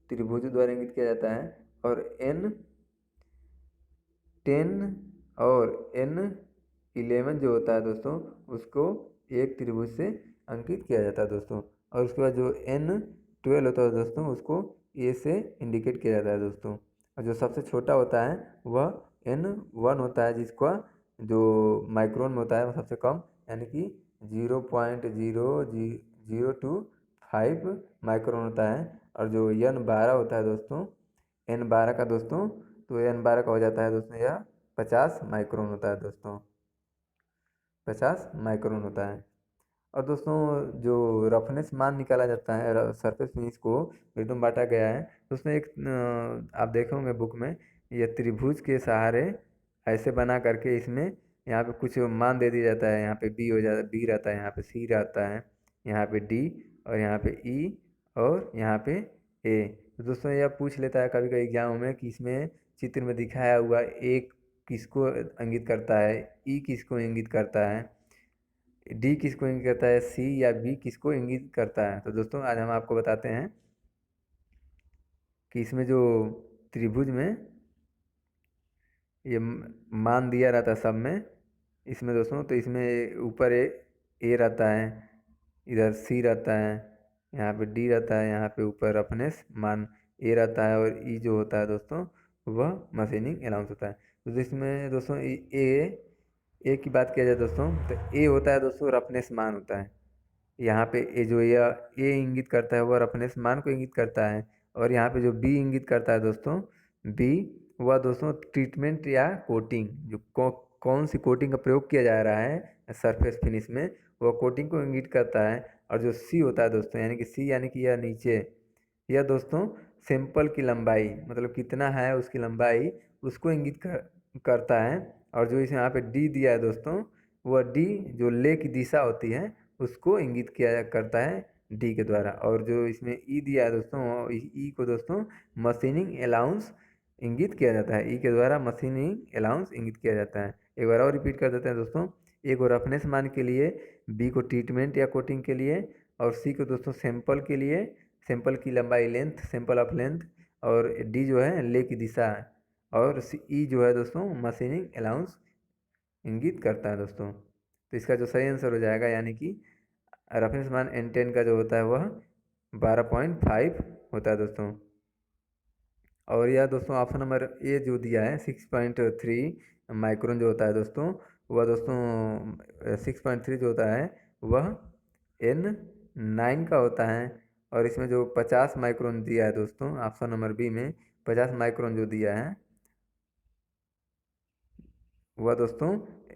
त्रिभुजों द्वारा इंगित किया जाता है। और N10 और N11 जो होता है दोस्तों उसको 1 त्रिभुज से अंकित किया जाता है दोस्तों। और उसके बाद जो N12 होता है दोस्तों उसको A से इंडिकेट किया जाता है दोस्तों। और जो सबसे छोटा होता है वह N1 होता है, जिसका जो माइक्रोन में होता है वो सबसे कम, यानी कि 0.0025 माइक्रोन होता है। और जो N12 होता है दोस्तों, N12 का दोस्तों, तो N12 का हो जाता है दोस्तों यह 50 माइक्रोन होता है दोस्तों, 50 माइक्रोन होता है। और दोस्तों जो रफनेस मान निकाला जाता है सरफेस फिनिश को ग्रेडों में बांटा गया है, तो उसमें एक आप देखे होंगे बुक में, यह त्रिभुज के सहारे ऐसे बना करके इसमें यहाँ पे कुछ मान दे दिया जाता है। यहाँ पे बी हो जाता है, बी रहता है, यहाँ पे सी रहता है, यहाँ पे डी, और यहाँ पे ई, और यहाँ पे ए। तो दोस्तों यह पूछ लेता है कभी कभी एग्जाम में कि इसमें चित्र में दिखाया हुआ ए किसको इंगित करता है, ई किसको इंगित करता है, डी किसको इंगित करता है, सी या बी किसको इंगित करता है। तो दोस्तों आज हम आपको बताते हैं कि इसमें जो त्रिभुज में ये मान दिया रहता है सब में, इसमें दोस्तों, तो इसमें ऊपर ए रहता है, इधर सी रहता है, यहाँ पे डी रहता है, यहाँ पे ऊपर रफनेस मान ए रहता है, और ई जो होता है दोस्तों वह मशीनिंग अलाउंस होता है। तो इसमें दोस्तों ए की बात किया जाए दोस्तों, तो ए होता है दोस्तों रफनेस मान होता है। यहाँ पे ए जो ए इंगित करता है वह रफनेस मान को इंगित करता है। और यहाँ पे जो बी इंगित करता है दोस्तों, बी वह दोस्तों ट्रीटमेंट या कोटिंग, जो कौन सी कोटिंग का प्रयोग किया जा रहा है सरफेस फिनिश में, वह कोटिंग को इंगित करता है। और जो सी होता है दोस्तों, यानी कि सी यानी कि यह नीचे, यह दोस्तों सैंपल की लंबाई, मतलब कितना है उसकी लंबाई, उसको इंगित करता है। और जो इसमें यहाँ पे डी दिया है दोस्तों, वह डी जो ले की दिशा होती है उसको इंगित किया करता है डी के द्वारा। और जो इसमें ई दिया है दोस्तों, ई को दोस्तों मशीनिंग अलाउंस इंगित किया जाता है। ई के द्वारा मशीनिंग अलाउंस इंगित किया जाता है। एक बार और रिपीट कर देते हैं दोस्तों। ए को रफनेस मान के लिए, बी को ट्रीटमेंट या कोटिंग के लिए, और सी को दोस्तों सैंपल के लिए, सैंपल की लंबाई लेंथ, सैंपल ऑफ लेंथ, और डी जो है ले की दिशा, और ई जो है दोस्तों मशीनिंग अलाउंस इंगित करता है दोस्तों। तो इसका जो सही आंसर हो जाएगा, यानी कि रेफरेंस मान N10 का जो होता है वह 12.5 होता है दोस्तों। और यह दोस्तों ऑप्शन नंबर ए जो दिया है 6.3 माइक्रोन जो होता है दोस्तों, वह दोस्तों 6.3 जो होता है वह N9 का होता है। और इसमें जो 50 माइक्रोन दिया है दोस्तों, ऑप्शन नंबर बी में 50 माइक्रोन जो दिया है वह दोस्तों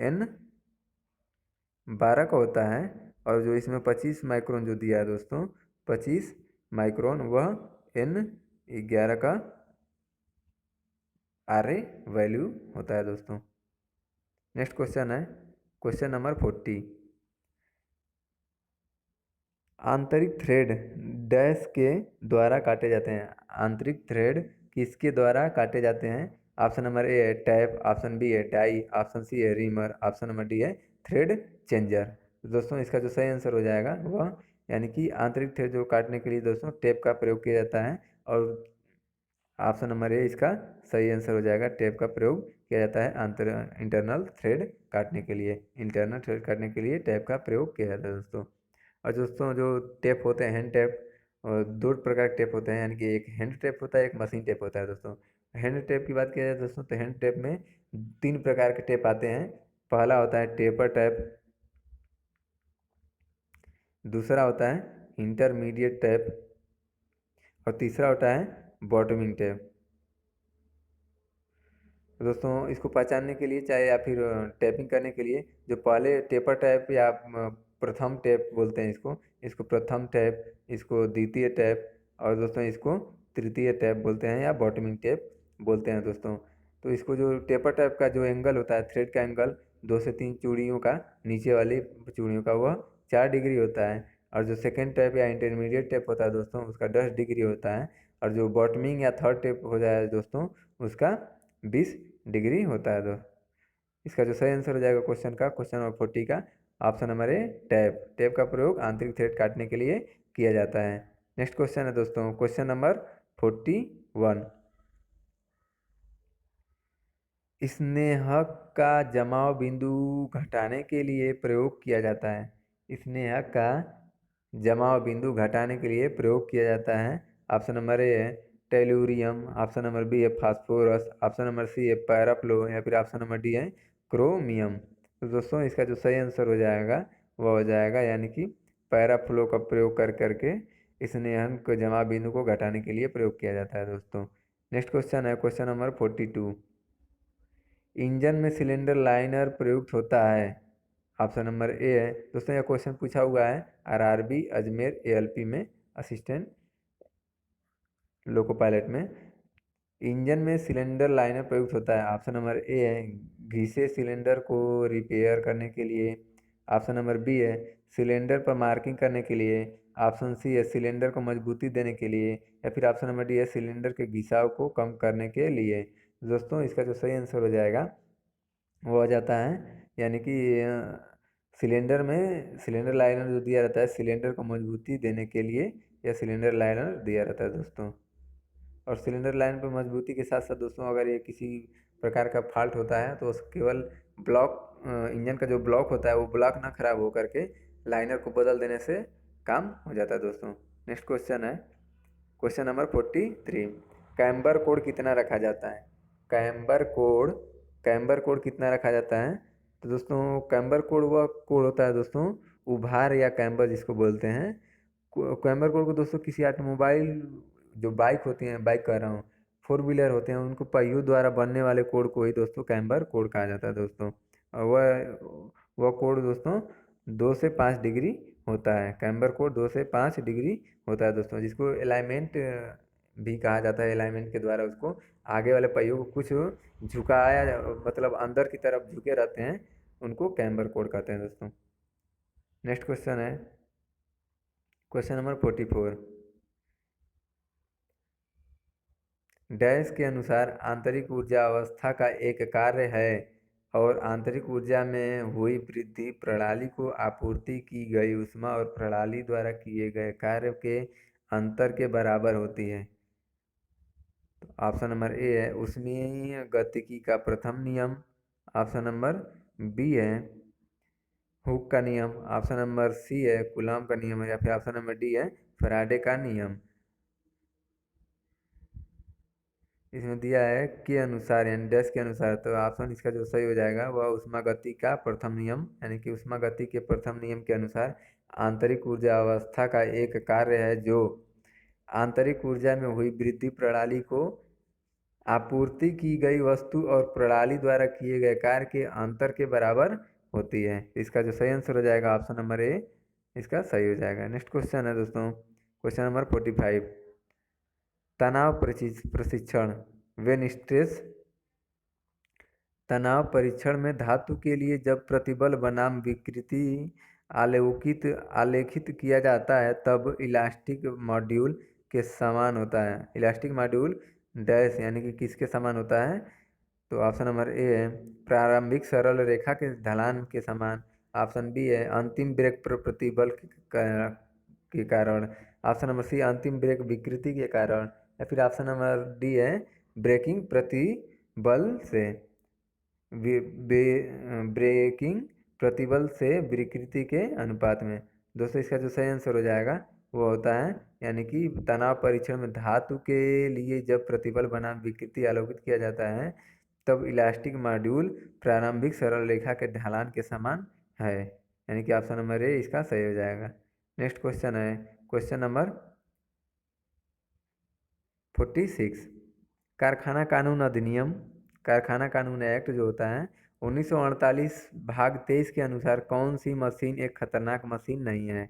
N12 का होता है। और जो इसमें 25 माइक्रोन जो दिया है दोस्तों, 25 माइक्रोन, वह N11 का आर ए वैल्यू होता है दोस्तों। नेक्स्ट क्वेश्चन है क्वेश्चन नंबर 40। आंतरिक थ्रेड डैश के द्वारा काटे जाते हैं। आंतरिक थ्रेड किसके द्वारा काटे जाते हैं? ऑप्शन नंबर ए है टैप, ऑप्शन बी है डाई, ऑप्शन सी है रीमर, ऑप्शन नंबर डी है थ्रेड चेंजर। तो दोस्तों इसका जो सही आंसर हो जाएगा वह, यानी कि आंतरिक थ्रेड जो काटने के लिए दोस्तों टेप का प्रयोग किया जाता है। और ऑप्शन नंबर ए इसका सही आंसर हो जाएगा। टेप का प्रयोग किया जाता है इंटरनल थ्रेड काटने के लिए। इंटरनल थ्रेड काटने के लिए टेप का प्रयोग किया जाता है दोस्तों। और दोस्तों जो टेप होते हैं हैंड टेप, और दो प्रकार के टेप होते हैं, यानी कि एक हैंड टेप होता है, एक मशीन टेप होता है दोस्तों। हैंड टेप की बात किया जाए दोस्तों, तो हैंड टेप में 3 प्रकार के टेप आते हैं। पहला होता है टेपर टेप, दूसरा होता है इंटरमीडिएट टेप, और तीसरा होता है बॉटमिंग टेप। तो दोस्तों इसको पहचानने के लिए, चाहे या फिर टैपिंग करने के लिए, जो पहले टेपर टैप या प्रथम टैप बोलते हैं इसको, इसको प्रथम टैप, इसको द्वितीय टैप, और दोस्तों इसको तृतीय टैप बोलते हैं या बॉटमिंग टैप बोलते हैं दोस्तों। तो इसको जो टेपर टैप का जो एंगल होता है, थ्रेड का एंगल 2 से 3 चूड़ियों का, नीचे वाली चूड़ियों का, वह 4 डिग्री होता है। और जो सेकेंड टैप या इंटरमीडिएट टैप होता है दोस्तों, उसका 10 डिग्री होता है। और जो बॉटमिंग या थर्ड टैप हो जाए दोस्तों, उसका 20 डिग्री होता है। तो इसका जो सही आंसर हो जाएगा क्वेश्चन का, क्वेश्चन नंबर 40 का, ऑप्शन नंबर ए टैप। टैप का प्रयोग आंतरिक थ्रेड काटने के लिए किया जाता है। नेक्स्ट क्वेश्चन है दोस्तों क्वेश्चन नंबर 41। स्नेहक का जमाव बिंदु घटाने के लिए प्रयोग किया जाता है। स्नेहक का जमाव बिंदु घटाने के लिए प्रयोग किया जाता है। ऑप्शन नंबर ए है टेलुरियम, ऑप्शन नंबर बी है फास्फोरस, ऑप्शन नंबर सी है पैराफ्लो, या फिर ऑप्शन नंबर डी है क्रोमियम। तो दोस्तों इसका जो सही आंसर हो जाएगा वह हो जाएगा, यानी कि पैराफ्लो का प्रयोग कर करके स्नेहन को जमाव बिंदु को घटाने के लिए प्रयोग किया जाता है दोस्तों। नेक्स्ट क्वेश्चन है क्वेश्चन नंबर 42। इंजन में सिलेंडर लाइनर प्रयुक्त होता है। ऑप्शन नंबर ए है दोस्तों, यह क्वेश्चन पूछा हुआ है आरआरबी अजमेर एएलपी में, असिस्टेंट लोको पायलट में। इंजन में सिलेंडर लाइनर प्रयुक्त होता है। ऑप्शन नंबर ए है घिसे सिलेंडर को रिपेयर करने के लिए, ऑप्शन नंबर बी है सिलेंडर पर मार्किंग करने के लिए, ऑप्शन सी है सिलेंडर को मजबूती देने के लिए, या फिर ऑप्शन नंबर डी है सिलेंडर के घिसाव को कम करने के लिए। दोस्तों इसका जो सही आंसर हो जाएगा वो आ जाता है, यानी कि सिलेंडर में सिलेंडर लाइनर जो दिया रहता है सिलेंडर को मजबूती देने के लिए, या सिलेंडर लाइनर दिया रहता है दोस्तों। और सिलेंडर लाइन पर मजबूती के साथ साथ दोस्तों, अगर ये किसी प्रकार का फॉल्ट होता है तो केवल ब्लॉक, इंजन का जो ब्लॉक होता है वो ब्लॉक ना खराब हो करके लाइनर को बदल देने से काम हो जाता है दोस्तों। नेक्स्ट क्वेश्चन है क्वेश्चन नंबर 43। कैम्बर कोड कितना रखा जाता है? कैम्बर कोड, कैम्बर कोड कितना रखा जाता है? तो दोस्तों कैम्बर कोड वह कोड होता है दोस्तों, उभार या कैम्बर जिसको बोलते हैं। कैम्बर कोड को दोस्तों किसी ऑटोमोबाइल, जो बाइक होती हैं, बाइक कह रहा हूँ, 4 व्हीलर होते हैं, उनको पहियों द्वारा बनने वाले कोड को ही दोस्तों कैम्बर कोड कहा जाता है दोस्तों। और वह कोड दोस्तों 2 से 5 डिग्री होता है। कैम्बर कोड 2 से 5 डिग्री होता है दोस्तों, जिसको अलाइनमेंट भी कहा जाता है अलाइनमेंट के द्वारा उसको। आगे वाले पहियों को कुछ झुकाया, मतलब अंदर की तरफ झुके रहते हैं, उनको कैम्बर कोड कहते हैं दोस्तों। नेक्स्ट क्वेश्चन है क्वेश्चन नंबर 44। डैश के अनुसार आंतरिक ऊर्जा अवस्था का एक कार्य है और आंतरिक ऊर्जा में हुई वृद्धि प्रणाली को आपूर्ति की गई ऊष्मा और प्रणाली द्वारा किए गए कार्य के अंतर के बराबर होती है। तो ऑप्शन नंबर ए है ऊष्मीय गतिकी का प्रथम नियम। ऑप्शन नंबर बी है हुक का नियम। ऑप्शन नंबर सी है कूलॉम का नियम, या फिर ऑप्शन नंबर डी है फैराडे का नियम। इसमें दिया है के अनुसार यानी डैश के अनुसार, तो ऑप्शन इसका जो सही हो जाएगा वह ऊष्मागति का प्रथम नियम, यानी कि ऊष्मागति के प्रथम नियम के अनुसार आंतरिक ऊर्जा अवस्था का एक कार्य है जो आंतरिक ऊर्जा में हुई वृद्धि प्रणाली को आपूर्ति की गई वस्तु और प्रणाली द्वारा किए गए कार्य के अंतर के बराबर होती है। इसका जो सही आंसर हो जाएगा ऑप्शन नंबर ए इसका सही हो जाएगा। नेक्स्ट क्वेश्चन है दोस्तों क्वेश्चन नंबर 45। तनाव प्रशिक्षण वेन स्ट्रेस। तनाव परीक्षण में धातु के लिए जब प्रतिबल बनाम विकृति आलेखित किया जाता है तब इलास्टिक मॉड्यूल के समान होता है। इलास्टिक मॉड्यूल डैश यानी कि किसके समान होता है? तो ऑप्शन नंबर ए है प्रारंभिक सरल रेखा के ढलान के समान। ऑप्शन बी है अंतिम ब्रेक प्रतिबल के कारण। ऑप्शन नंबर सी अंतिम ब्रेक विकृति के कारण, या फिर ऑप्शन नंबर डी है ब्रेकिंग प्रतिबल से ब्रेकिंग प्रतिबल से विकृति के अनुपात में। दोस्तों इसका जो सही आंसर हो जाएगा वो होता है, यानी कि तनाव परीक्षण में धातु के लिए जब प्रतिबल बनाम विकृति आलोकित किया जाता है तब इलास्टिक मॉड्यूल प्रारंभिक सरल रेखा के ढलान के समान है, यानी कि ऑप्शन नंबर ए इसका सही हो जाएगा। नेक्स्ट क्वेश्चन है क्वेश्चन नंबर 46। कारखाना कानून अधिनियम, कारखाना कानून एक्ट जो होता है 1948 भाग 23 के अनुसार कौन सी मशीन एक खतरनाक मशीन नहीं है?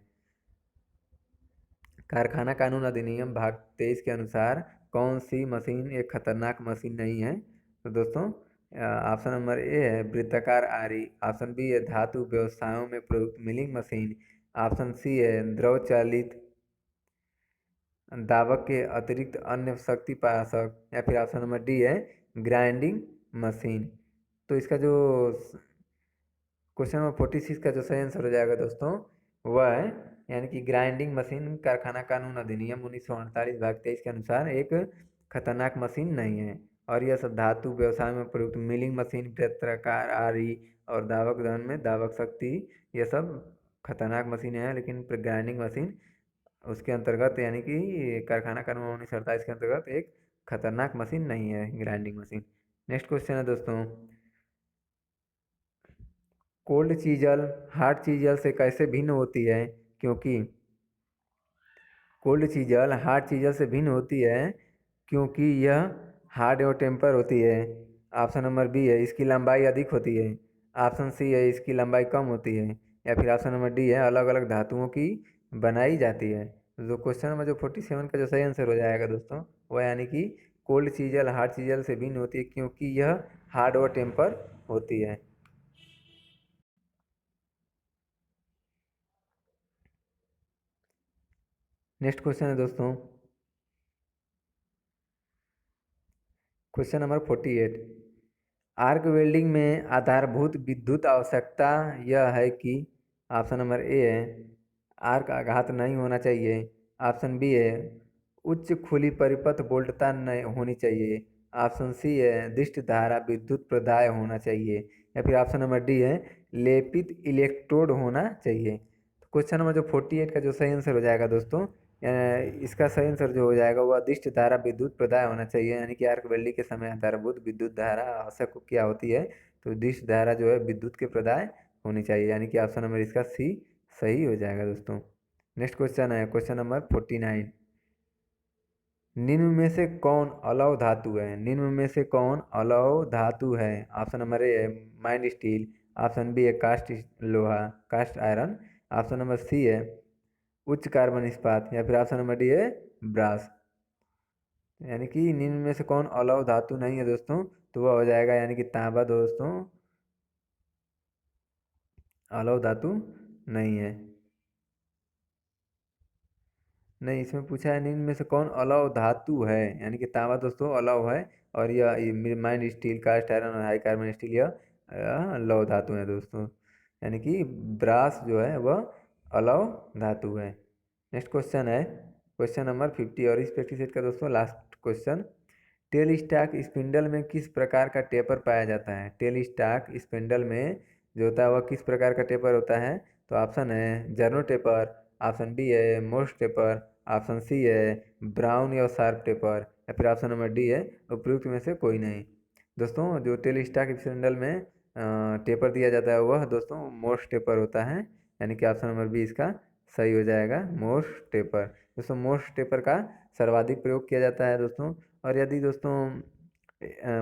कारखाना कानून अधिनियम भाग 23 के अनुसार कौन सी मशीन एक खतरनाक मशीन नहीं है? तो दोस्तों ऑप्शन नंबर ए है वृत्ताकार आरी। ऑप्शन बी है धातु व्यवसायों में प्रयुक्त मिलिंग मशीन। ऑप्शन सी है द्रव चालित दावक के अतिरिक्त अन्य शक्ति पासक, या फिर ऑप्शन नंबर डी है ग्राइंडिंग मशीन। तो इसका जो क्वेश्चन नंबर 46 का जो सही आंसर हो जाएगा दोस्तों वह है, यानी कि ग्राइंडिंग मशीन कारखाना कानून अधिनियम 1948 भाग 23 के अनुसार एक खतरनाक मशीन नहीं है। और यह सब धातु व्यवसाय में प्रयुक्त मिलिंग मशीन वृत्ताकार आरी और दावक दहन में दावक शक्ति ये सब खतरनाक मशीनें हैं, लेकिन ग्राइंडिंग मशीन उसके अंतर्गत, यानी कि कारखाना कानून 1948 के अंतर्गत एक खतरनाक मशीन नहीं है ग्राइंडिंग मशीन। नेक्स्ट क्वेश्चन है दोस्तों कोल्ड चीजल हार्ड चीजल से कैसे भिन्न होती है? क्योंकि कोल्ड चीजल हार्ड चीजल से भिन्न होती है क्योंकि यह हार्ड और टेम्पर होती है। ऑप्शन नंबर बी है इसकी लंबाई अधिक होती है। ऑप्शन सी है इसकी लंबाई कम होती है, या फिर ऑप्शन नंबर डी है अलग अलग धातुओं की बनाई जाती है। तो क्वेश्चन नंबर जो 47 का जो सही आंसर हो जाएगा दोस्तों वह, यानी कि कोल्ड चीजल हार्ड चीजल से भिन्न होती है क्योंकि यह हार्ड और टेम्पर होती है। नेक्स्ट क्वेश्चन है दोस्तों क्वेश्चन नंबर 48। आर्क वेल्डिंग में आधारभूत विद्युत आवश्यकता यह है कि ऑप्शन नंबर ए है आर्क आघात नहीं होना चाहिए। ऑप्शन बी है उच्च खुली परिपथ वोल्टता नहीं होनी चाहिए। ऑप्शन सी है दिष्ट धारा विद्युत प्रदाय होना चाहिए, या फिर ऑप्शन नंबर डी है लेपित इलेक्ट्रोड होना चाहिए। तो क्वेश्चन नंबर जो 48 का जो सही आंसर हो जाएगा दोस्तों इसका सही आंसर जो हो जाएगा वह दिष्ट धारा विद्युत प्रदाय होना चाहिए, यानी कि आर्क वेल्डिंग के समय आधारभूत विद्युत धारा आवश्यक क्या होती है? तो दिष्ट धारा जो है विद्युत के प्रदाय होनी चाहिए, यानी कि ऑप्शन नंबर इसका सी सही हो जाएगा दोस्तों। नेक्स्ट क्वेश्चन है क्वेश्चन नंबर 49। निम्न में से कौन अलौह धातु है? निम्न में से कौन अलौह धातु है? ऑप्शन नंबर ए है माइंड स्टील। ऑप्शन बी है कास्ट लोहा cast iron. Option number C है उच्च कार्बन इस्पात, या फिर ऑप्शन नंबर डी है ब्रास। यानी कि निम्न में से कौन अलौह धातु नहीं है दोस्तों, तो वह हो जाएगा यानी कि तांबा दोस्तों अलौह धातु नहीं है। नहीं, इसमें पूछा है निम्न में से कौन अलौह धातु है, यानी कि तांबा दोस्तों अलौह है, और यह माइंड स्टील, कास्ट आयरन और हाई कार्बन स्टील यह लौह धातु है दोस्तों। यानी कि ब्रास जो है वह अलौह धातु है। नेक्स्ट क्वेश्चन है क्वेश्चन नंबर 50, और इस प्रैक्टिस सेट का दोस्तों last question. Tell stock spindle में किस प्रकार का टेपर पाया जाता है? टेल स्टॉक स्पिंडल में जो होता है वह किस प्रकार का टेपर होता है? तो ऑप्शन है जर्नो टेपर, ऑप्शन बी है मोर्स टेपर, ऑप्शन सी है ब्राउन या शार्प टेपर, या फिर ऑप्शन नंबर डी है उपयुक्त में से कोई नहीं। दोस्तों जो टेल स्टॉक स्पिंडल में टेपर दिया जाता है वह दोस्तों मोर्स टेपर होता है, यानी कि ऑप्शन नंबर बी इसका सही हो जाएगा, मोर्स टेपर। दोस्तों मोर्स टेपर का सर्वाधिक प्रयोग किया जाता है दोस्तों। और यदि दोस्तों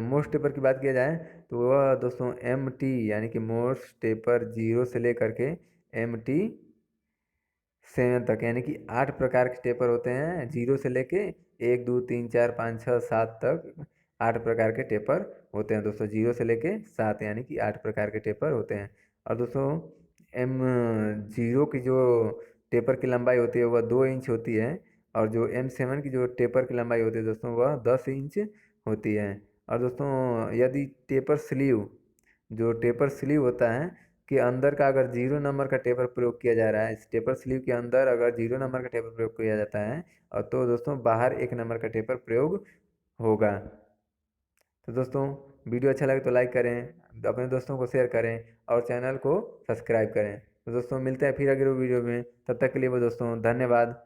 मोर्स टेपर की बात किया जाए तो वह दोस्तों एम टी, यानी कि मोर्स टेपर 0 से लेकर के MT 7 तक, यानी कि 8 प्रकार के टेपर होते हैं। 0 से लेके 1 2 3 4 5 6 7 तक 8 प्रकार के टेपर होते हैं दोस्तों। 0 से लेके 7 यानी कि 8 प्रकार के टेपर होते हैं। और दोस्तों M0 की जो टेपर की लंबाई होती है वह 2 इंच होती है, और जो M7 की जो टेपर की लंबाई होती है दोस्तों वह 10 इंच होती है। और दोस्तों यदि टेपर स्लीव होता है के अंदर का अगर 0 नंबर का टेपर प्रयोग किया जा रहा है, इस टेपर स्लीव के अंदर अगर 0 नंबर का टेपर प्रयोग किया जाता है, और तो दोस्तों बाहर 1 नंबर का टेपर प्रयोग होगा। तो दोस्तों वीडियो अच्छा लगे तो लाइक करें, अपने दोस्तों को शेयर करें, और चैनल को सब्सक्राइब करें। तो दोस्तों मिलते हैं फिर अगले वीडियो में, तब तक के लिए वो दोस्तों धन्यवाद।